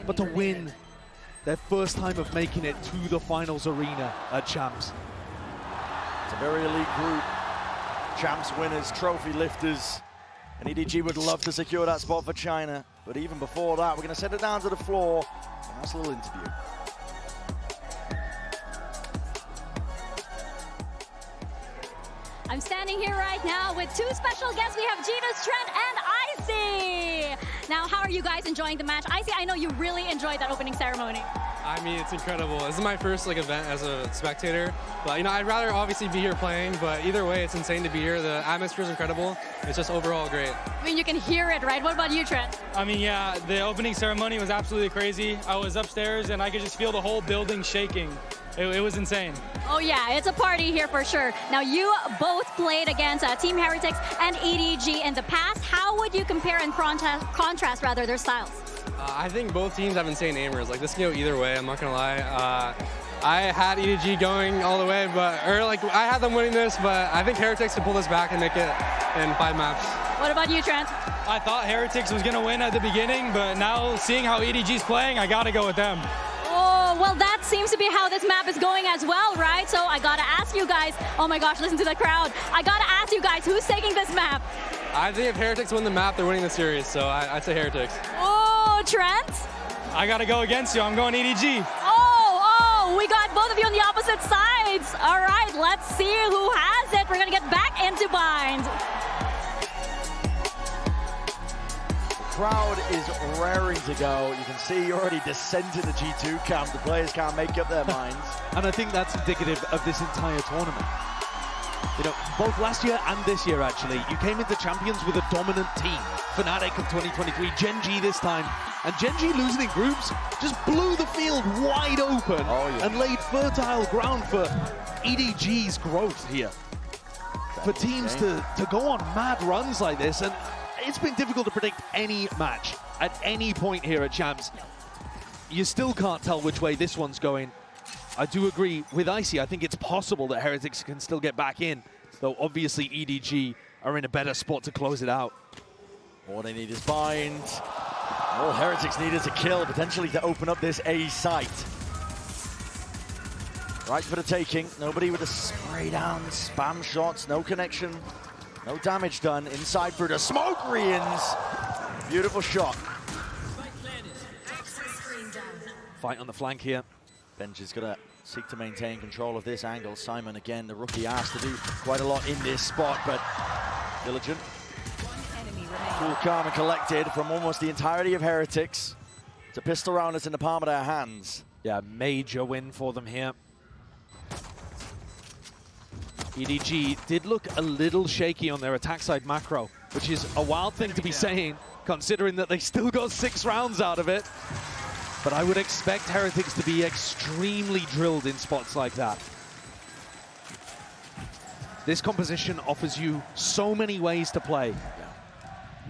but to win their first time of making it to the finals arena at Champs. It's a very elite group. Champs winners, trophy lifters. And EDG would love to secure that spot for China. But even before that, we're going to send it down to the floor. A nice little interview. I'm standing here right now with 2 special guests. We have Genus, Trent, and Icy. Now, how are you guys enjoying the match? Icy, I know you really enjoyed that opening ceremony. I mean, it's incredible. This is my first event as a spectator. But I'd rather obviously be here playing, but either way, it's insane to be here. The atmosphere is incredible. It's just overall great. I mean, you can hear it, right? What about you, Trent? I mean, yeah, the opening ceremony was absolutely crazy. I was upstairs and I could just feel the whole building shaking. It was insane. Oh yeah, it's a party here for sure. Now, you both played against Team Heretics and EDG in the past. How would you compare and contrast their styles? I think both teams have insane aimers. This can go either way, I'm not gonna lie. I had EDG going all the way, I had them winning this, but I think Heretics can pull this back and make it in 5 maps. What about you, Trent? I thought Heretics was gonna win at the beginning, but now seeing how EDG's playing, I gotta go with them. Oh, well, that seems to be how this map is going as well, right? So I gotta ask you guys, oh my gosh, listen to the crowd. I gotta ask you guys, who's taking this map? I think if Heretics win the map, they're winning the series, so I'd say Heretics. Oh, Trent? I gotta go against you, I'm going EDG. Oh, we got both of you on the opposite sides. All right, let's see who has it. We're gonna get back into bind. Crowd is raring to go. You can see already descent in the G2 camp. The players can't make up their minds. And I think that's indicative of this entire tournament. Both last year and this year, actually, you came into Champions with a dominant team. Fnatic of 2023, Gen G this time. And Gen G losing in groups just blew the field wide open and laid fertile ground for EDG's growth here. For teams to go on mad runs like this, and it's been difficult to predict any match at any point here at Champs. You still can't tell which way this one's going. I do agree with Icy. I think it's possible that Heretics can still get back in, though obviously EDG are in a better spot to close it out. All they need is bind. All Heretics need is a kill, potentially to open up this A site. Right for the taking. Nobody with a spray down, spam shots, no connection. No damage done. Inside through the smoke, Rians. Beautiful shot. Fight on the flank here. Benj is going to seek to maintain control of this angle. Simon, again, the rookie, asked to do quite a lot in this spot, but diligent. Cool, calm, and collected from almost the entirety of Heretics. It's a pistol round that's in the palm of their hands. Yeah, major win for them here. EDG did look a little shaky on their attack side macro, which is a wild thing to be saying, considering that they still got 6 rounds out of it. But I would expect Heretics to be extremely drilled in spots like that. This composition offers you so many ways to play.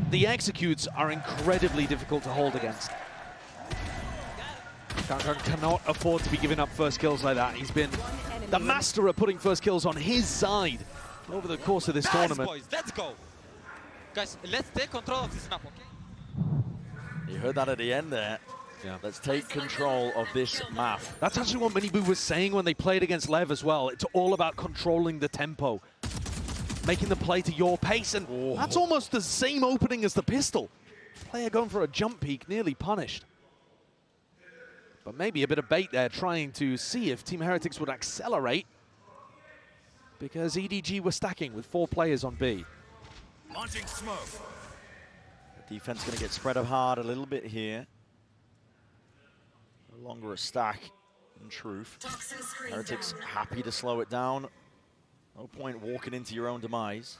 The executes are incredibly difficult to hold against. Kankan cannot afford to be giving up first kills like that. He's been the master of putting first kills on his side over the course of this tournament. Boys, let's go. Guys, let's take control of this map, okay? You heard that at the end there. Yeah. Let's take control of this map. That's actually what Miniboo was saying when they played against Lev as well. It's all about controlling the tempo, making the play to your pace, and that's almost the same opening as the pistol. Player going for a jump peek, nearly punished. But maybe a bit of bait there, trying to see if Team Heretics would accelerate, because EDG were stacking with 4 players on B. Launching smoke. The defense going to get spread up hard a little bit here. No longer a stack, in truth. Heretics happy to slow it down. No point walking into your own demise.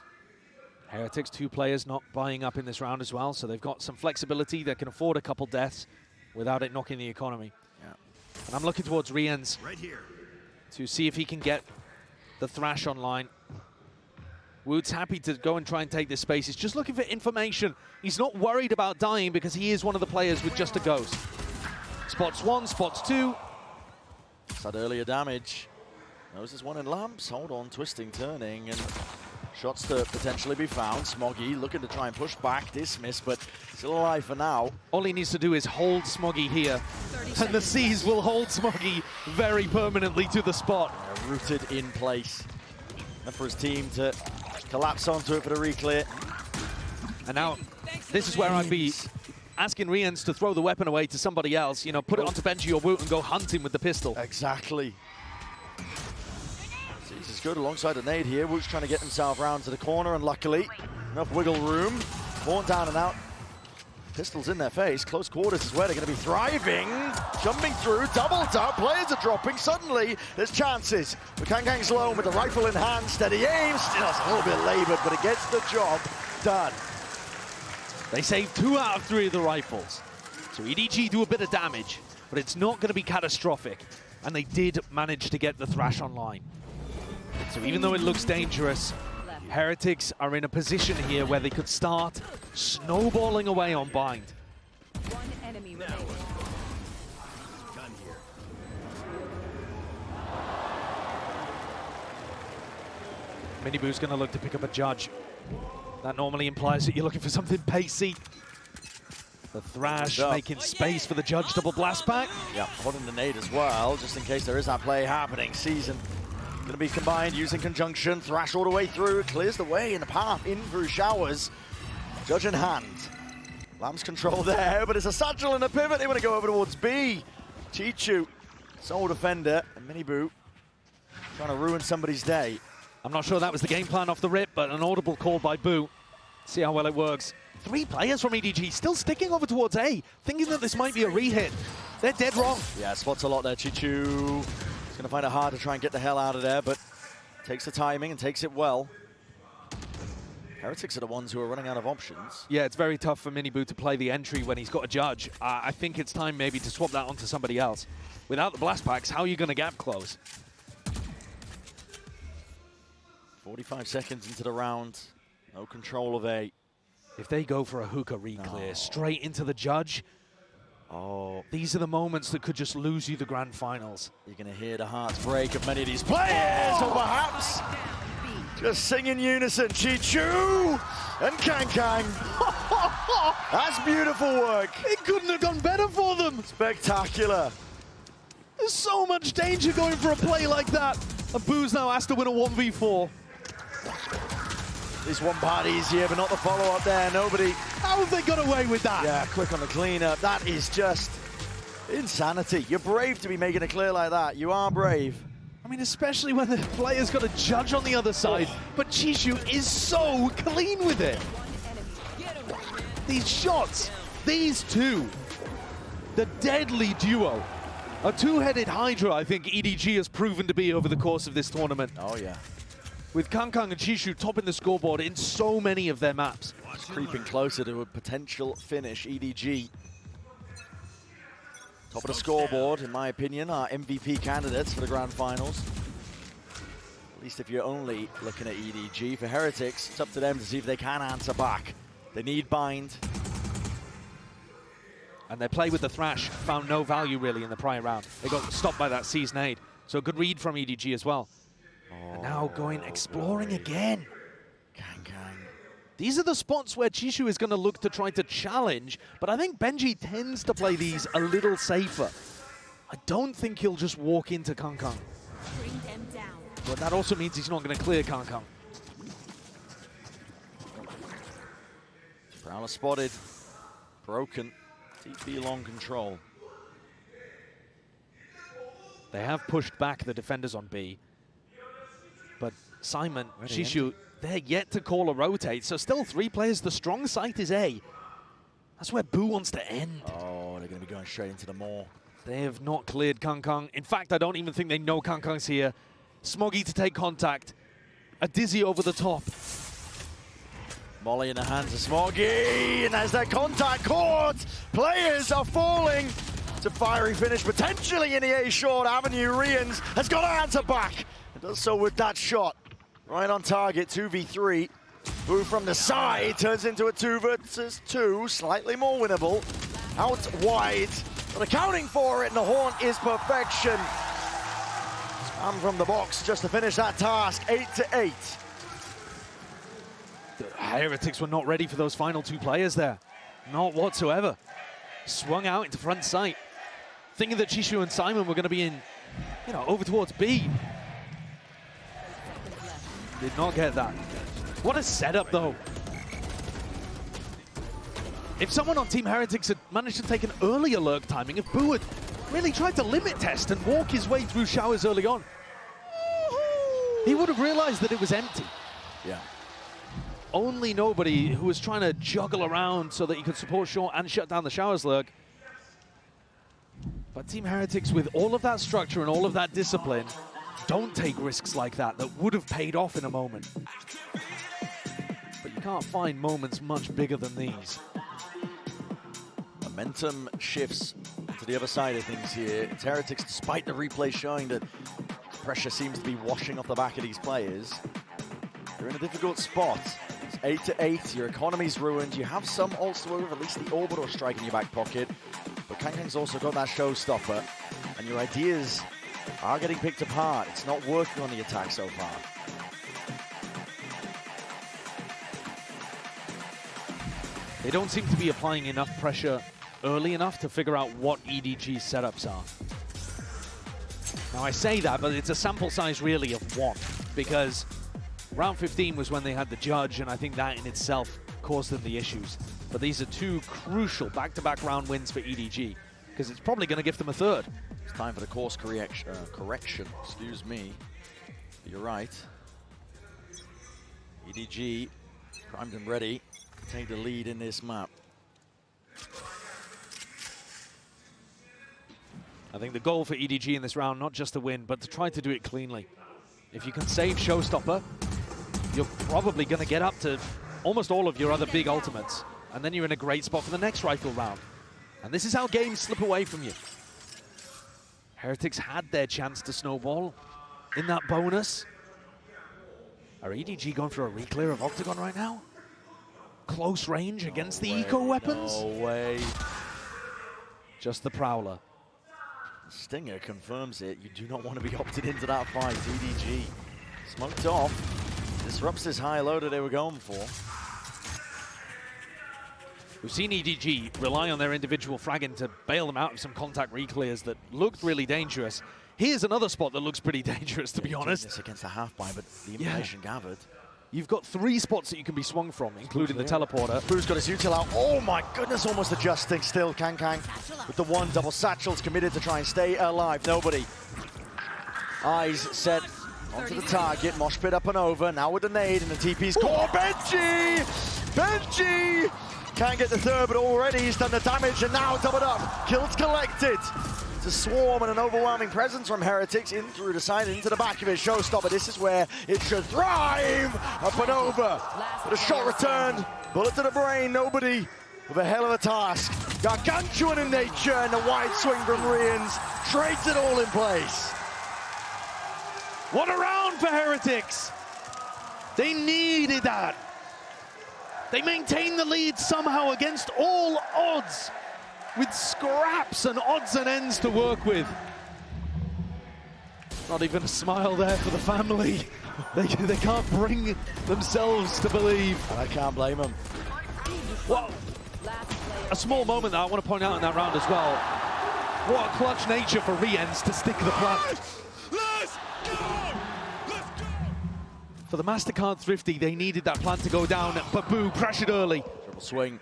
Heretics, 2 players not buying up in this round as well, so they've got some flexibility. They can afford a couple deaths without it knocking the economy. Yeah. And I'm looking towards Riens to see if he can get the Thrash online. Wood's happy to go and try and take this space. He's just looking for information. He's not worried about dying because he is one of the players with just a ghost. Spots 1, spots 2. It's that earlier damage. Knows there's one in lamps. Hold on, twisting, turning, and shots to potentially be found. Smoggy looking to try and push back, dismiss, but still alive for now. All he needs to do is hold Smoggy here, and the Seas will hold Smoggy very permanently to the spot. Rooted in place. And for his team to collapse onto it for the reclear. And now, this is where I'd be asking Riens to throw the weapon away to somebody else, you know, put it onto Benji or Woot and go hunting with the pistol. Exactly. Seas is good alongside a nade here. Woot's trying to get himself round to the corner, and luckily, enough wiggle room. Born down and out. Pistols in their face. Close quarters is where they're going to be thriving. Jumping through, double tap. Players are dropping. Suddenly, there's chances. But Kangkang's lone with the rifle in hand. Steady aim. Still, it's a little bit labored, but it gets the job done. They save 2 out of 3 of the rifles. So EDG do a bit of damage, but it's not going to be catastrophic. And they did manage to get the Thrash online. So even though it looks dangerous, Heretics are in a position here where they could start snowballing away on Bind. One enemy remaining. Gun here. Miniboo's going to look to pick up a judge. That normally implies that you're looking for something pacey. The Thrash making space for the judge double blast back. Yeah, holding the nade as well, just in case there is that play happening. Season going to be combined using conjunction. Thrash all the way through, clears the way in the path in through showers. Judge in hand. Lamb's control there, but it's a satchel and a pivot. They want to go over towards B. Chichu, sole defender, and Miniboo trying to ruin somebody's day. I'm not sure that was the game plan off the rip, but an audible call by Boo. See how well it works. 3 players from EDG still sticking over towards A, thinking that this might be a re-hit. They're dead wrong. Yeah, spots a lot there, Chichu. He's going to find it hard to try and get the hell out of there, but takes the timing and takes it well. Heretics are the ones who are running out of options. Yeah, it's very tough for Miniboo to play the entry when he's got a judge. I think it's time maybe to swap that onto somebody else. Without the blast packs, how are you going to gap close? 45 seconds into the round. No control of A. If they go for a hookah re-clear straight into the judge, these are the moments that could just lose you the grand finals. You're going to hear the hearts break of many of these players, or perhaps just sing in unison. Chichu and Kangkang. That's beautiful work. It couldn't have gone better for them. Spectacular. There's so much danger going for a play like that. And Boo's now has to win a 1v4. This one part easier, but not the follow-up there. Nobody. How have they got away with that? Yeah, quick on the cleanup. That is just Insanity. You're brave to be making it clear like that. You are brave. I mean, especially when the player's got a judge on the other side, but Chishu is so clean with it. These shots, these two, the deadly duo. A two-headed Hydra, I think EDG has proven to be over the course of this tournament. Oh, yeah. With Kangkang and Chishu topping the scoreboard in so many of their maps. Creeping closer to a potential finish, EDG. Top of the scoreboard, in my opinion, are MVP candidates for the grand finals. At least if you're only looking at EDG. For Heretics, it's up to them to see if they can answer back. They need bind. And their play with the Thrash found no value really in the prior round. They got stopped by that Sea's nade. So a good read from EDG as well. And now going exploring again. Kangkang. These are the spots where Chishu is going to look to try to challenge, but I think Benji tends to play these a little safer. I don't think he'll just walk into Kangkang. Bring them down. But that also means he's not going to clear Kangkang. Prowler spotted. Broken. TP long control. They have pushed back the defenders on B. But Simon, Chishu, they're yet to call a rotate, so still 3 players. The strong site is A. That's where Boo wants to end. Oh, they're going to be going straight into the maw. They have not cleared Kangkang. In fact, I don't even think they know Kangkang's here. Smoggy to take contact. A Dizzy over the top. Molly in the hands of Smoggy, and as that contact caught, players are falling to fiery finish, potentially in the A short avenue. Rians has got to answer back. It does so with that shot. Right on target, 2v3. Boo from the side turns into a 2 versus 2, slightly more winnable. Out wide, but accounting for it, and the horn is perfection. Spam from the box just to finish that task, 8-8. The Heretics were not ready for those final 2 players there. Not whatsoever. Swung out into front sight. Thinking that Chishu and Simon were going to be in, you know, over towards B. Did not get that. What a setup, though. If someone on Team Heretics had managed to take an earlier lurk timing, if Boo had really tried to limit test and walk his way through showers early on, he would have realized that it was empty. Yeah. Only nobody who was trying to juggle around so that he could support short and shut down the showers lurk. But Team Heretics, with all of that structure and all of that discipline, don't take risks like that would have paid off in a moment. But you can't find moments much bigger than these. Momentum shifts to the other side of things here. It's Heretics, despite the replay showing that pressure seems to be washing off the back of these players. You're in a difficult spot. It's 8-8, your economy's ruined. You have some ults to work with, at least the orbital strike in your back pocket. But Kangkang's also got that showstopper, and your ideas are getting picked apart. It's not working on the attack so far. They don't seem to be applying enough pressure early enough to figure out what EDG's setups are. Now I say that, but it's a sample size really of 1, because round 15 was when they had the judge, and I think that in itself caused them the issues. But these are 2 crucial back-to-back round wins for EDG, because it's probably going to give them a 3rd. It's time for the course correction, excuse me. You're right. EDG primed and ready to take the lead in this map. I think the goal for EDG in this round, not just to win, but to try to do it cleanly. If you can save Showstopper, you're probably going to get up to almost all of your other big ultimates. And then you're in a great spot for the next rifle round. And this is how games slip away from you. Heretics had their chance to snowball in that bonus. Are EDG going for a re-clear of Octagon right now? Close range against the eco weapons? No way. Just the Prowler. Stinger confirms it. You do not want to be opted into that fight. EDG smoked off. Disrupts this high low that they were going for. We've seen EDG rely on their individual fragging to bail them out of some contact re-clears that looked really dangerous. Here's another spot that looks pretty dangerous, to be honest. This against the half-buy, but the information gathered. You've got 3 spots that you can be swung from, including the teleporter. Boo's got his util out. Oh my goodness, almost adjusting still. Kang with the one double satchels, committed to try and stay alive. Nobody. Eyes set onto the target. Mosh pit up and over. Now with the nade and the TP's core. Benji! Benji! Can't get the third, but already he's done the damage and now doubled up. Kills collected. It's a swarm and an overwhelming presence from Heretics in through the side and into the back of his showstopper. This is where it should thrive. Up and over. But a shot returned. Bullet to the brain. Nobody with a hell of a task. Gargantuan in nature and a wide swing from Rians. Trades it all in place. What a round for Heretics. They needed that. They maintained the lead somehow against all odds, with scraps and odds and ends to work with. Not even a smile there for the family. They can't bring themselves to believe. I can't blame them. Well, a small moment that I want to point out in that round as well. What a clutch nature for Riens to stick the plant. Let's go! For the MasterCard Thrifty, they needed that plant to go down, but Boo pressured early. Triple swing.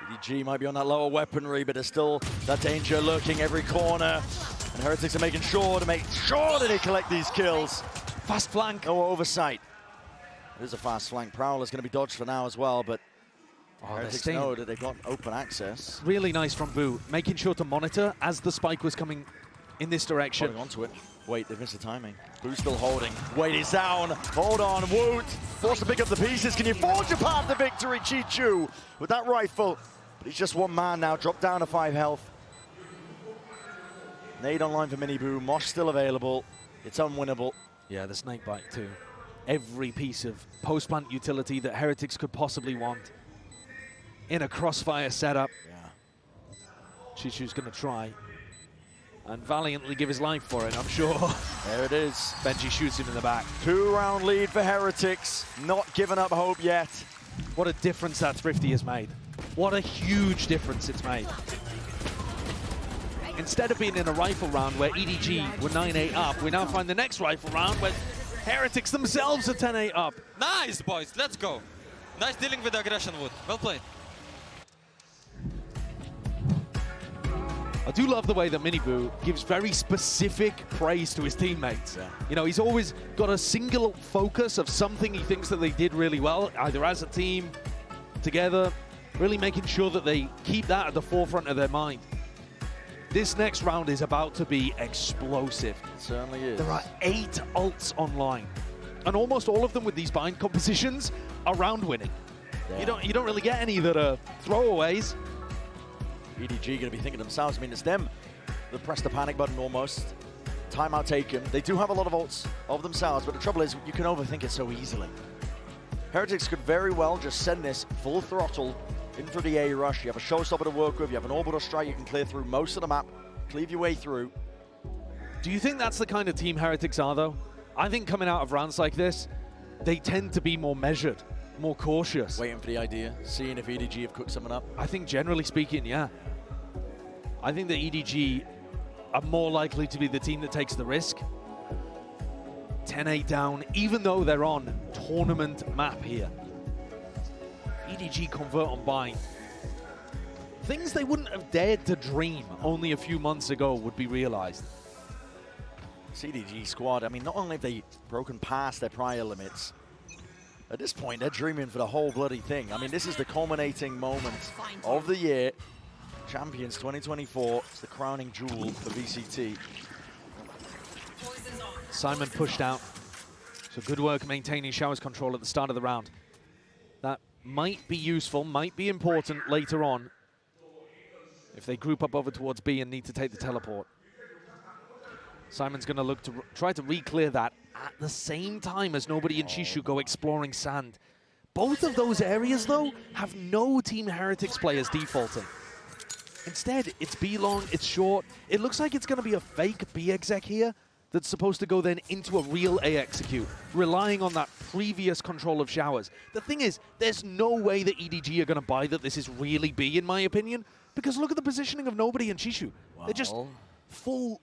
EDG might be on that lower weaponry, but there's still that danger lurking every corner. And Heretics are making sure to make sure that they collect these kills. Fast flank. No oversight. It is a fast flank. Prowler's going to be dodged for now as well, but Heretics know that they've got open access. Really nice from Boo, making sure to monitor as the spike was coming in this direction. Holding onto it. Wait, they've missed the timing. Boo's still holding. Wait, he's down. Hold on, Woot. Forced to pick up the pieces. Can you forge a path to victory, Chichu, with that rifle? But he's just one man now, dropped down to 5 health. Nade online for Mini Boo. Mosh still available. It's unwinnable. Yeah, the snake bite too. Every piece of post-plant utility that Heretics could possibly want in a crossfire setup. Yeah. Chichu's going to try and valiantly give his life for it, I'm sure. There it is. Benji shoots him in the back. 2-round lead for Heretics. Not giving up hope yet. What a difference that Thrifty has made. What a huge difference it's made. Instead of being in a rifle round where EDG were 9-8 up, we now find the next rifle round where Heretics themselves are 10-8 up. Nice, boys. Let's go. Nice dealing with the aggression, Wood. Well played. I do love the way that Miniboo gives very specific praise to his teammates. Yeah. You know, he's always got a single focus of something he thinks that they did really well, either as a team, together, really making sure that they keep that at the forefront of their mind. This next round is about to be explosive. It certainly is. There are 8 ults online, and almost all of them with these bind compositions are round winning. Yeah. You don't really get any that are throwaways. EDG going to be thinking themselves. I mean, it's them that press the panic button almost. Timeout taken. They do have a lot of ults of themselves, but the trouble is you can overthink it so easily. Heretics could very well just send this full throttle in for the A rush. You have a showstopper to work with. You have an orbital strike you can clear through most of the map. Cleave your way through. Do you think that's the kind of team Heretics are, though? I think coming out of rounds like this, they tend to be more measured, more cautious. Waiting for the idea, seeing if EDG have cooked something up. I think generally speaking, yeah. I think the EDG are more likely to be the team that takes the risk. 10-8 down, even though they're on tournament map here. EDG convert on bind. Things they wouldn't have dared to dream only a few months ago would be realized. CDG squad, I mean, not only have they broken past their prior limits, at this point, they're dreaming for the whole bloody thing. I mean, this is the culminating moment of the year. Champions 2024, it's the crowning jewel for VCT. Simon pushed out. So good work maintaining Showers control at the start of the round. That might be useful, might be important later on if they group up over towards B and need to take the teleport. Simon's going to look to try to re-clear that at the same time as Nobody and Shishu go exploring sand. Both of those areas, though, have no Team Heretics players defaulting. Instead, it's B long, it's short. It looks like it's going to be a fake B exec here that's supposed to go then into a real A execute, relying on that previous control of Showers. The thing is, there's no way that EDG are going to buy that this is really B, in my opinion, because look at the positioning of Nobody and Shishu. Well, they're just full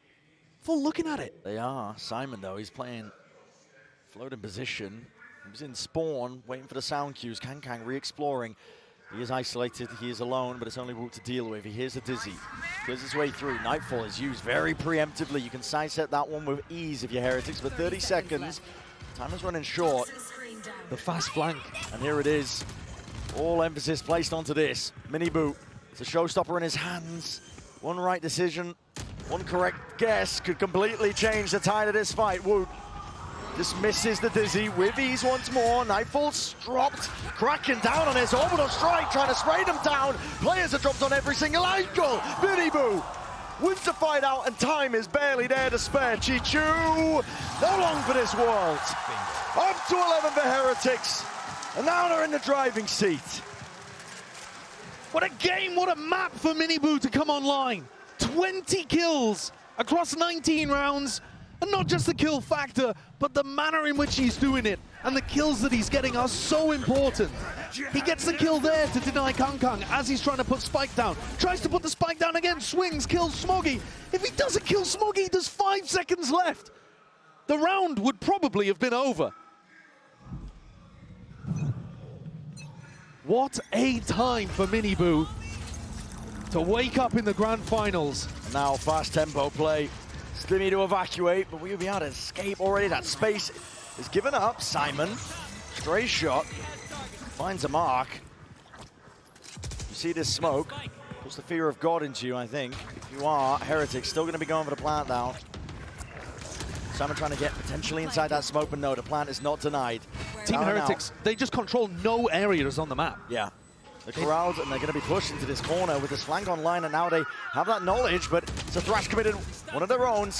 looking at it. They are. Simon, though, he's playing floating position. He's in spawn, waiting for the sound cues. Kang re-exploring. He is isolated, he is alone, but it's only Woot to deal with. He hears the Dizzy, clears his way through. Nightfall is used very preemptively. You can sidestep that one with ease if you're Heretics for 30 seconds. Time is running short. The fast flank. And here it is. All emphasis placed onto this. Mini Boot. It's a showstopper in his hands. One right decision, one correct guess could completely change the tide of this fight. Woot just misses the Dizzy with ease once more. Nightfall's dropped, cracking down on his orbital strike, trying to spray them down. Players are dropped on every single angle. Mini Boot wins the fight out, and time is barely there to spare. Chichu, no long for this world. Up to 11 for Heretics, and now they're in the driving seat. What a game, what a map for Miniboo to come online. 20 kills across 19 rounds, and not just the kill factor, but the manner in which he's doing it, and the kills that he's getting are so important. He gets the kill there to deny Kang as he's trying to put Spike down. Tries to put the Spike down again, swings, kills Smoggy. If he doesn't kill Smoggy, there's 5 seconds left. The round would probably have been over. What a time for Miniboo to wake up in the grand finals. Now fast tempo play. Stimmy to evacuate, but we'll be able to escape already. That space is given up. Simon, stray shot, finds a mark. You see this smoke, puts the fear of God into you, I think. If you are Heretics, still going to be going for the plant down. Simon trying to get potentially inside that smoke, but no, the plant is not denied. Team Heretics, they just control no areas on the map. Yeah. The crowd, and they're going to be pushed into this corner with this flank online, and now they have that knowledge, but it's a Thrash committed one of their own.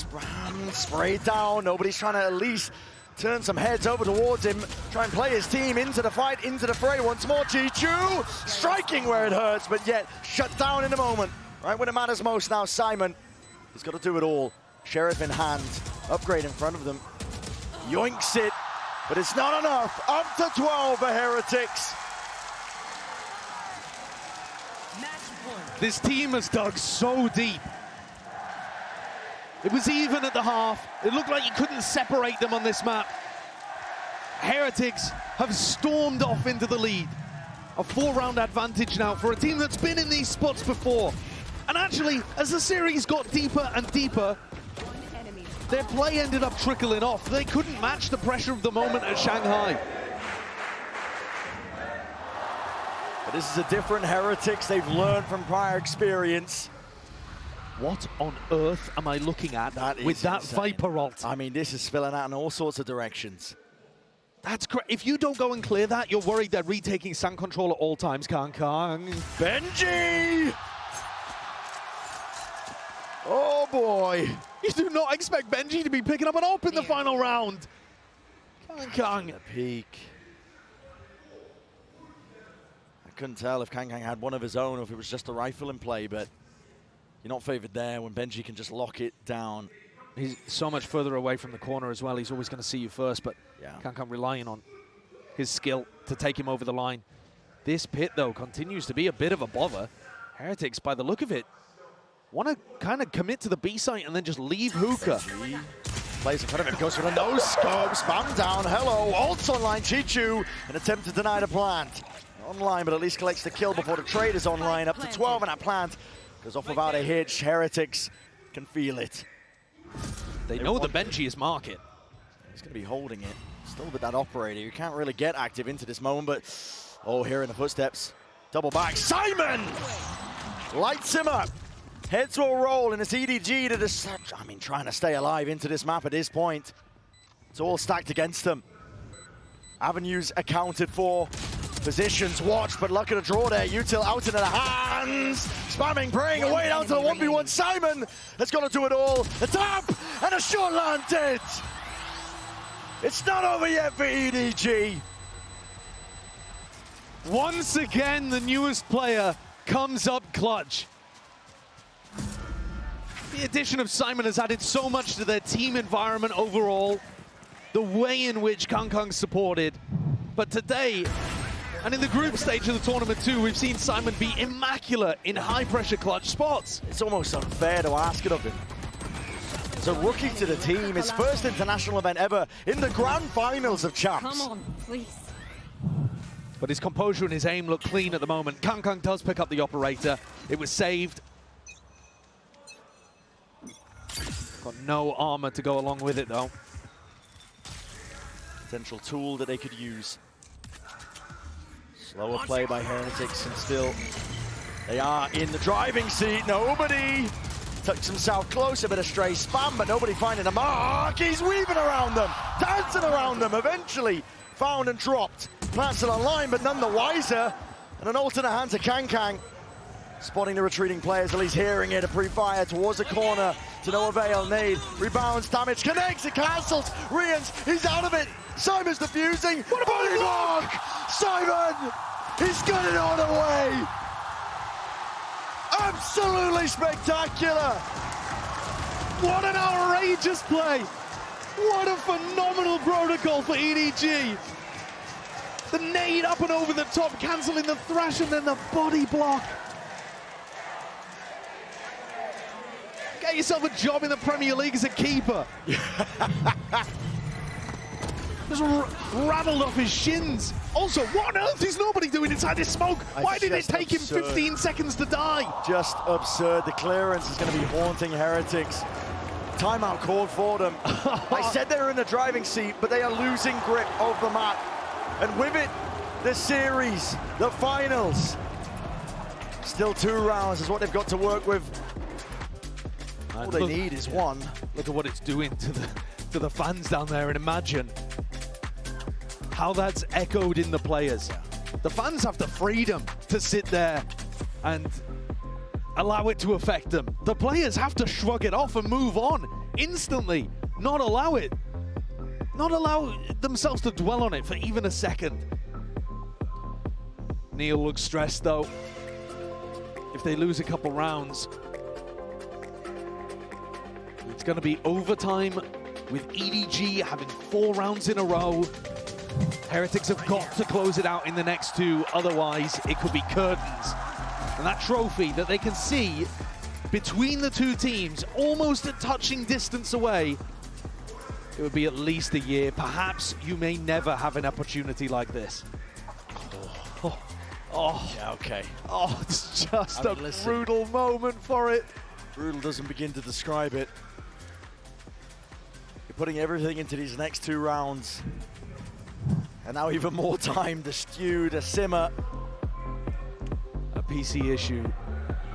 Sprayed down. Nobody's trying to at least turn some heads over towards him, try and play his team into the fight, into the fray once more. Chichu striking where it hurts, but yet shut down in a moment. Right when it matters most now, Simon, he's got to do it all. Sheriff in hand, upgrade in front of them. Yoinks it, but it's not enough. Up to 12 for Heretics. This team has dug so deep. It was even at the half. It looked like you couldn't separate them on this map. Heretics have stormed off into the lead. A 4-round advantage now for a team that's been in these spots before. And actually, as the series got deeper and deeper, their play ended up trickling off. They couldn't match the pressure of the moment at Shanghai. But this is a different Heretics. They've learned from prior experience. What on earth am I looking at with that Viper ult? I mean, this is spilling out in all sorts of directions. That's great. If you don't go and clear that, you're worried they're retaking sand control at all times, Kang. Benji! Oh boy. You do not expect Benji to be picking up an AWP in the final round. Kang. A peek. I couldn't tell if Kang had one of his own or if it was just a rifle in play, but you're not favored there when Benji can just lock it down. He's so much further away from the corner as well. He's always going to see you first, but Kang relying on his skill to take him over the line. This pit, though, continues to be a bit of a bother. Heretics, by the look of it, want to kind of commit to the B site and then just leave Hookah. Plays in front of him, goes for the no scope, spam down, hello, ults online, Chichu, an attempt to deny the plant. Online, but at least collects the kill before the trade is online, up to 12 and that plant goes off without a hitch. Heretics can feel it. They know the Benji is market. He's going to be holding it. Still with that operator. You can't really get active into this moment, but oh, hearing the footsteps. Double back. Simon lights him up. Heads to a roll, and it's EDG to just, I mean, trying to stay alive into this map at this point. It's all stacked against them. Avenues accounted for. Positions watched, but luck at a draw there. Util out into the hands. Spamming, praying away down to the 1v1. Simon has got to do it all. A tap and a shot landed. It's not over yet for EDG. Once again, the newest player comes up clutch. The addition of Simon has added so much to their team environment overall. The way in which Kang's supported. But today, and in the group stage of the tournament too, we've seen Simon be immaculate in high-pressure clutch spots. It's almost unfair to ask it of him. It's a rookie to the team, his first international event ever in the grand finals of Champs. Come on, please. But his composure and his aim look clean at the moment. Kang does pick up the operator. It was saved. Got no armor to go along with it, though. Potential tool that they could use. Slower play by Heretics, and still they are in the driving seat. Nobody tucks himself close, a bit of stray spam, but nobody finding a mark. He's weaving around them, dancing around them, eventually found and dropped. Plants it online, but none the wiser. And an alternate hand to Kang. Spotting the retreating players, at least hearing it, a pre-fire towards the corner, to no avail. Nade, rebounds, damage, connects, it cancels. Rians, he's out of it. Simon's defusing. What about his block? Simon, he's got it all the way. Absolutely spectacular. What an outrageous play. What a phenomenal protocol for EDG. The nade up and over the top, cancelling the thrash, and then the body block. Get yourself a job in the Premier League as a keeper. Just rattled off his shins. Also, what on earth is nobody doing inside this smoke? Why did it take him 15 seconds to die? Just absurd. The clearance is going to be haunting Heretics. Timeout called for them. I said they were in the driving seat, but they are losing grip of the map. And with it, the series, the finals. Still 2 rounds is what they've got to work with. All they need is one. Look at what it's doing to the fans down there, and imagine how that's echoed in the players. The fans have the freedom to sit there and allow it to affect them. The players have to shrug it off and move on instantly, not allow it. Not allow themselves to dwell on it for even a second. Neil looks stressed though. If they lose a couple rounds, it's going to be overtime with EDG having 4 rounds in a row. Heretics have got to close it out in the next 2, otherwise it could be curtains. And that trophy that they can see between the 2 teams, almost a touching distance away, it would be at least a year. Perhaps you may never have an opportunity like this. Yeah, okay. Oh, it's just a brutal moment for it. Brutal doesn't begin to describe it. You're putting everything into these next 2 rounds. And now even more time to stew, to simmer. A PC issue.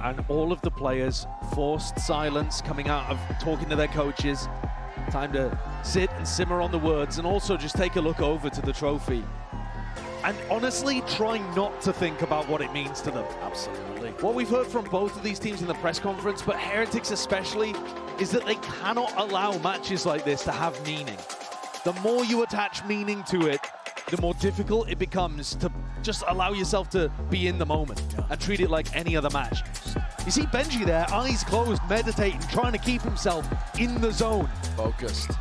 And all of the players forced silence coming out of talking to their coaches. Time to sit and simmer on the words, and also just take a look over to the trophy. And honestly, try not to think about what it means to them. Absolutely. What we've heard from both of these teams in the press conference, but Heretics especially, is that they cannot allow matches like this to have meaning. The more you attach meaning to it, the more difficult it becomes to just allow yourself to be in the moment and treat it like any other match. You see Benji there, eyes closed, meditating, trying to keep himself in the zone. Focused,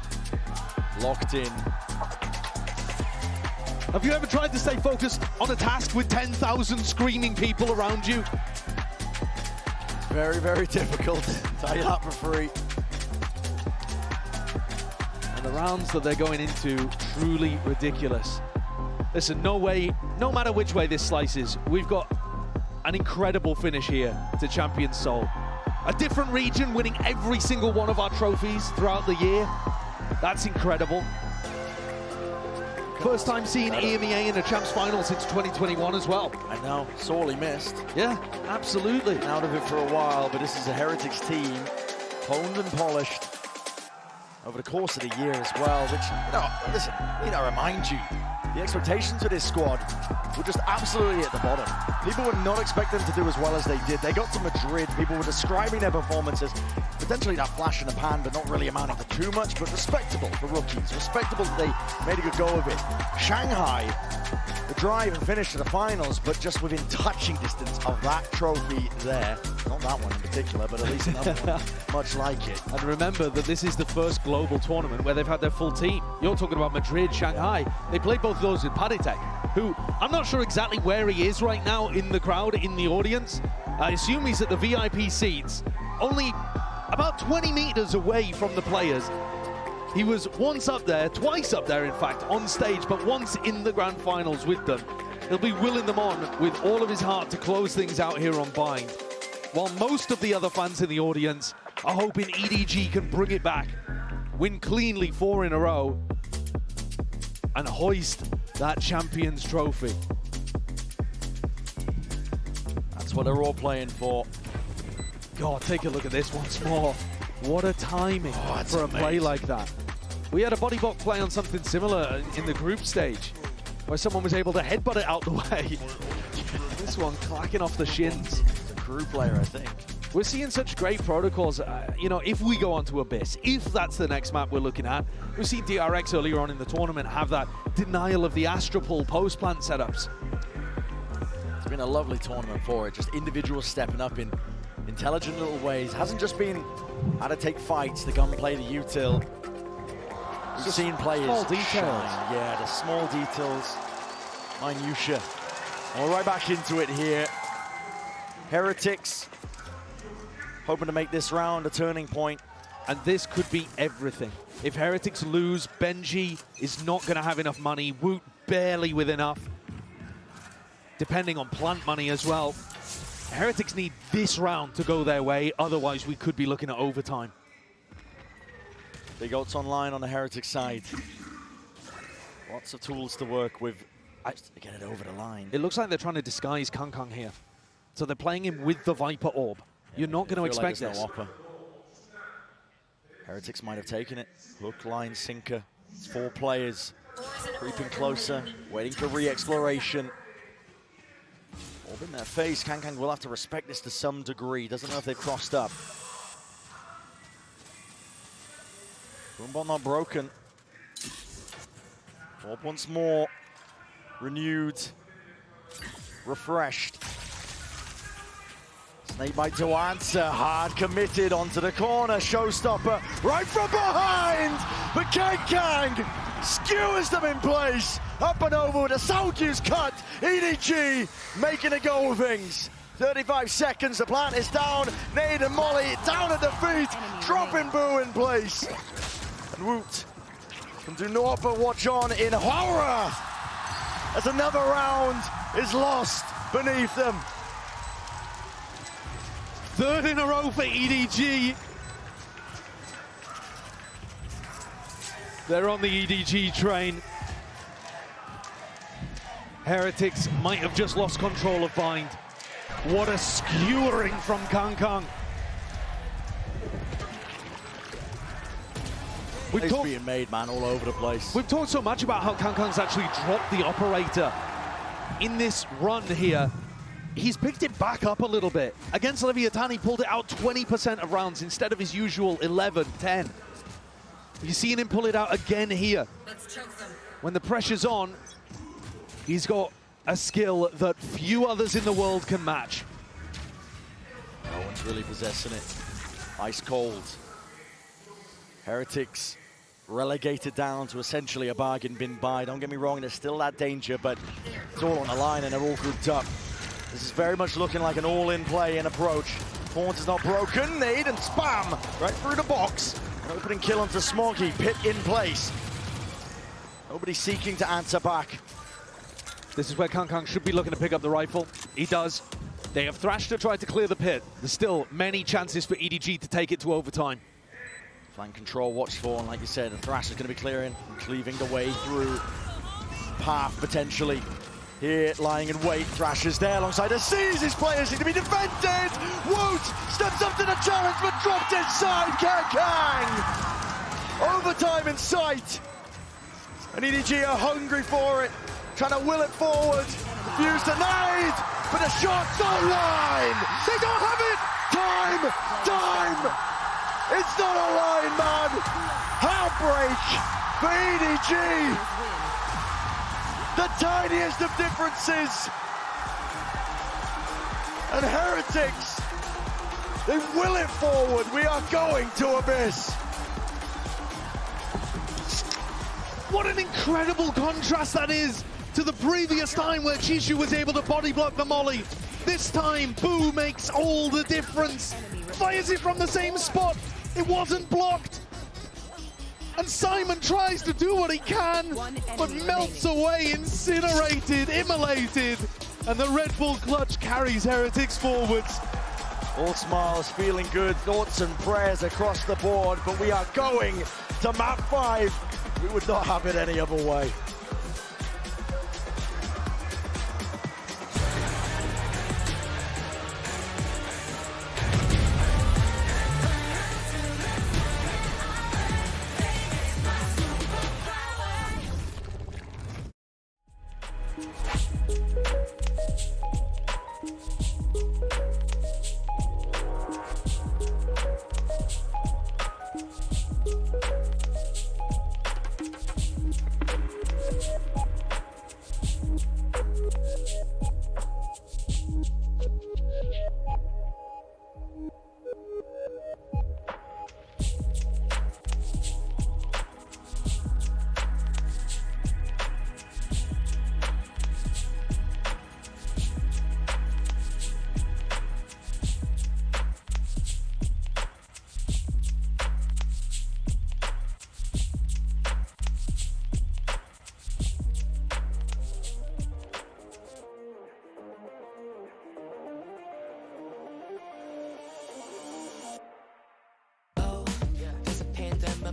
locked in. Have you ever tried to stay focused on a task with 10,000 screaming people around you? Very, very difficult. Tell you that for free. And the rounds that they're going into, truly ridiculous. Listen, no way, no matter which way this slices, we've got an incredible finish here to Champions Seoul. A different region winning every single one of our trophies throughout the year. That's incredible. First time seeing EMEA in a Champs final since 2021 as well. I know, sorely missed. Yeah, absolutely. Out of it for a while, but this is a Heretics team, honed and polished over the course of the year as well, which, you know, listen, I need to remind you, the expectations of this squad were just absolutely at the bottom. People would not expect them to do as well as they did. They got to Madrid, people were describing their performances, potentially that flash in the pan, but not really amounting to too much, but respectable for rookies, respectable that they made a good go of it. Shanghai, the drive and finish to the finals, but just within touching distance of that trophy there. Not that one in particular, but at least another one, much like it. And remember that this is the first global tournament where they've had their full team. You're talking about Madrid, Shanghai. They played both of those with PACIFIC, who I'm not sure exactly where he is right now in the crowd, in the audience. I assume he's at the VIP seats. Only about 20 meters away from the players. He was once up there, twice up there in fact, on stage, but once in the grand finals with them. He'll be willing them on with all of his heart to close things out here on Bind. While most of the other fans in the audience are hoping EDG can bring it back, win cleanly 4 in a row, and hoist that Champions Trophy. That's what they're all playing for. God, take a look at this once more. What a timing for a play like that. We had a body block play on something similar in the group stage, where someone was able to headbutt it out the way. This one clacking off the shins. It's a crew player, I think. We're seeing such great protocols, you know, if we go on to Abyss, if that's the next map we're looking at. We've seen DRX earlier on in the tournament have that denial of the Astropol post-plant setups. It's been a lovely tournament for it, just individuals stepping up in intelligent little ways. Hasn't just been how to take fights, the gunplay, the util. We've seen players small details. Shine. Yeah, the small details, minutiae. And we're right back into it here. Heretics hoping to make this round a turning point. And this could be everything. If Heretics lose, Benji is not going to have enough money. Woot barely with enough. Depending on plant money as well. Heretics need this round to go their way, otherwise we could be looking at overtime. Big odds online on the Heretic side. Lots of tools to work with just to get it over the line. It looks like they're trying to disguise Kang here. So they're playing him with the Viper Orb. Yeah, you're not going to expect this. No offer. Heretics might have taken it. Hook, line, sinker. It's 4 players. Creeping closer, waiting for re-exploration. Orb in their face. Kang will have to respect this to some degree. Doesn't know if they've crossed up. Boombot not broken. Orb once more. Renewed. Refreshed. Snakebite to answer. Hard committed onto the corner. Showstopper right from behind. But Kang skewers them in place. Up and over with a Souljuice cut. EDG making a go of things. 35 seconds. The plant is down. Nade and Molly down at the feet. Dropping Boo in place. And Woot can do naught but watch on in horror as another round is lost beneath them. 3rd in a row for EDG. They're on the EDG train. Heretics might have just lost control of Bind. What a skewering from Kang. It's being made, man, all over the place. We've talked so much about how Kang's actually dropped the operator in this run here. He's picked it back up a little bit. Against Leviathan, he pulled it out 20% of rounds instead of his usual 11, 10. You're seeing him pull it out again here. When the pressure's on, he's got a skill that few others in the world can match. No one's really possessing it. Ice cold. Heretics relegated down to essentially a bargain bin buy. Don't get me wrong, there's still that danger, but it's all on the line and they're all grouped up. This is very much looking like an all-in play and approach. Faunt is not broken. Nade and spam right through the box. An opening kill onto Smoggy. Pit in place. Nobody seeking to answer back. This is where Kang should be looking to pick up the rifle. He does. They have Thrash to try to clear the pit. There's still many chances for EDG to take it to overtime. Flank control watched for, and like you said, the Thrash is going to be clearing and cleaving the way through. Path potentially. Here, lying in wait, Thrash is there alongside a C's. His players need to be defended. Woot steps up to the challenge, but dropped inside. Kang. Overtime in sight. And EDG are hungry for it, trying to will it forward. Refuse to nade, but the shot's online. They don't have it. Time. It's not online, man. Heartbreak for EDG. The tiniest of differences. And Heretics, they will it forward. We are going to Abyss. What an incredible contrast that is to the previous time where Chishu was able to body block the molly. This time, Boo makes all the difference. fires it from the same spot. It wasn't blocked. And Simon tries to do what he can, but melts away, incinerated, immolated. And the Red Bull clutch carries Heretics forwards. All smiles, feeling good, thoughts and prayers across the board, but we are going to map 5. We would not have it any other way.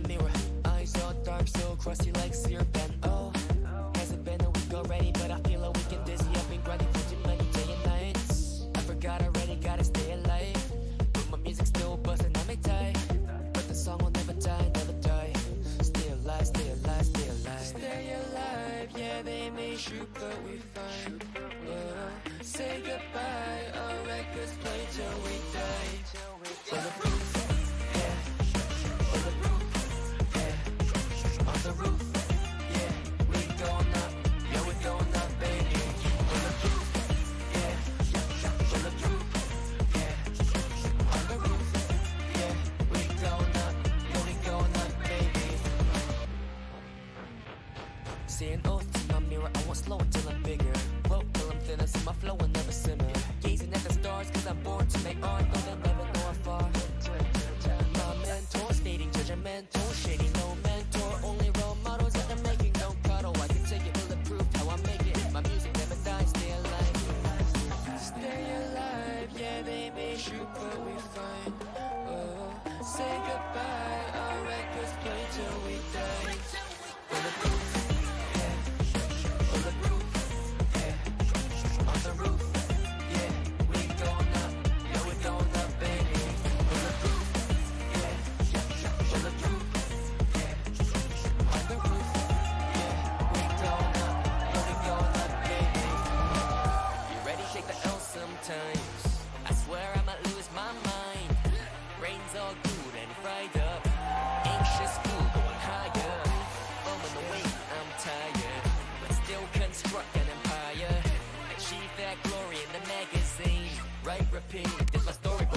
Mirror, eyes all dark, so crusty like syrup. And oh, hasn't been a week already, but I feel a weekend dizzy. I've been grinding for too many day and nights. I forgot already, gotta stay alive. But my music's still buzzing on my tie. But the song will never die, never die. Stay alive, stay alive, stay alive. Stay alive, yeah, they may shoot, but we find. Say goodbye, our records play till we die. Bulletproof. Saying oath to my mirror, I won't slow it till I'm bigger. Whoa, till I'm thinner, so my flow will never simmer. Gazing at the stars, cause I'm born to make art, though they'll never know I'm far. My mentor, stating judgmental, shady, no mentor. Only role models that I'm making, don't cuddle. I can take it, bulletproof, how I make it. My music never dies, stay alive. Stay alive, yeah, they may shoot, but we find. Say goodbye, our records play till we die. Bulletproof. I swear I might lose my mind. Brains all good and fried up. Anxious fool going higher. Bumming away, I'm tired. But still construct an empire. Achieve that glory in the magazine. Write, repeat, this my story.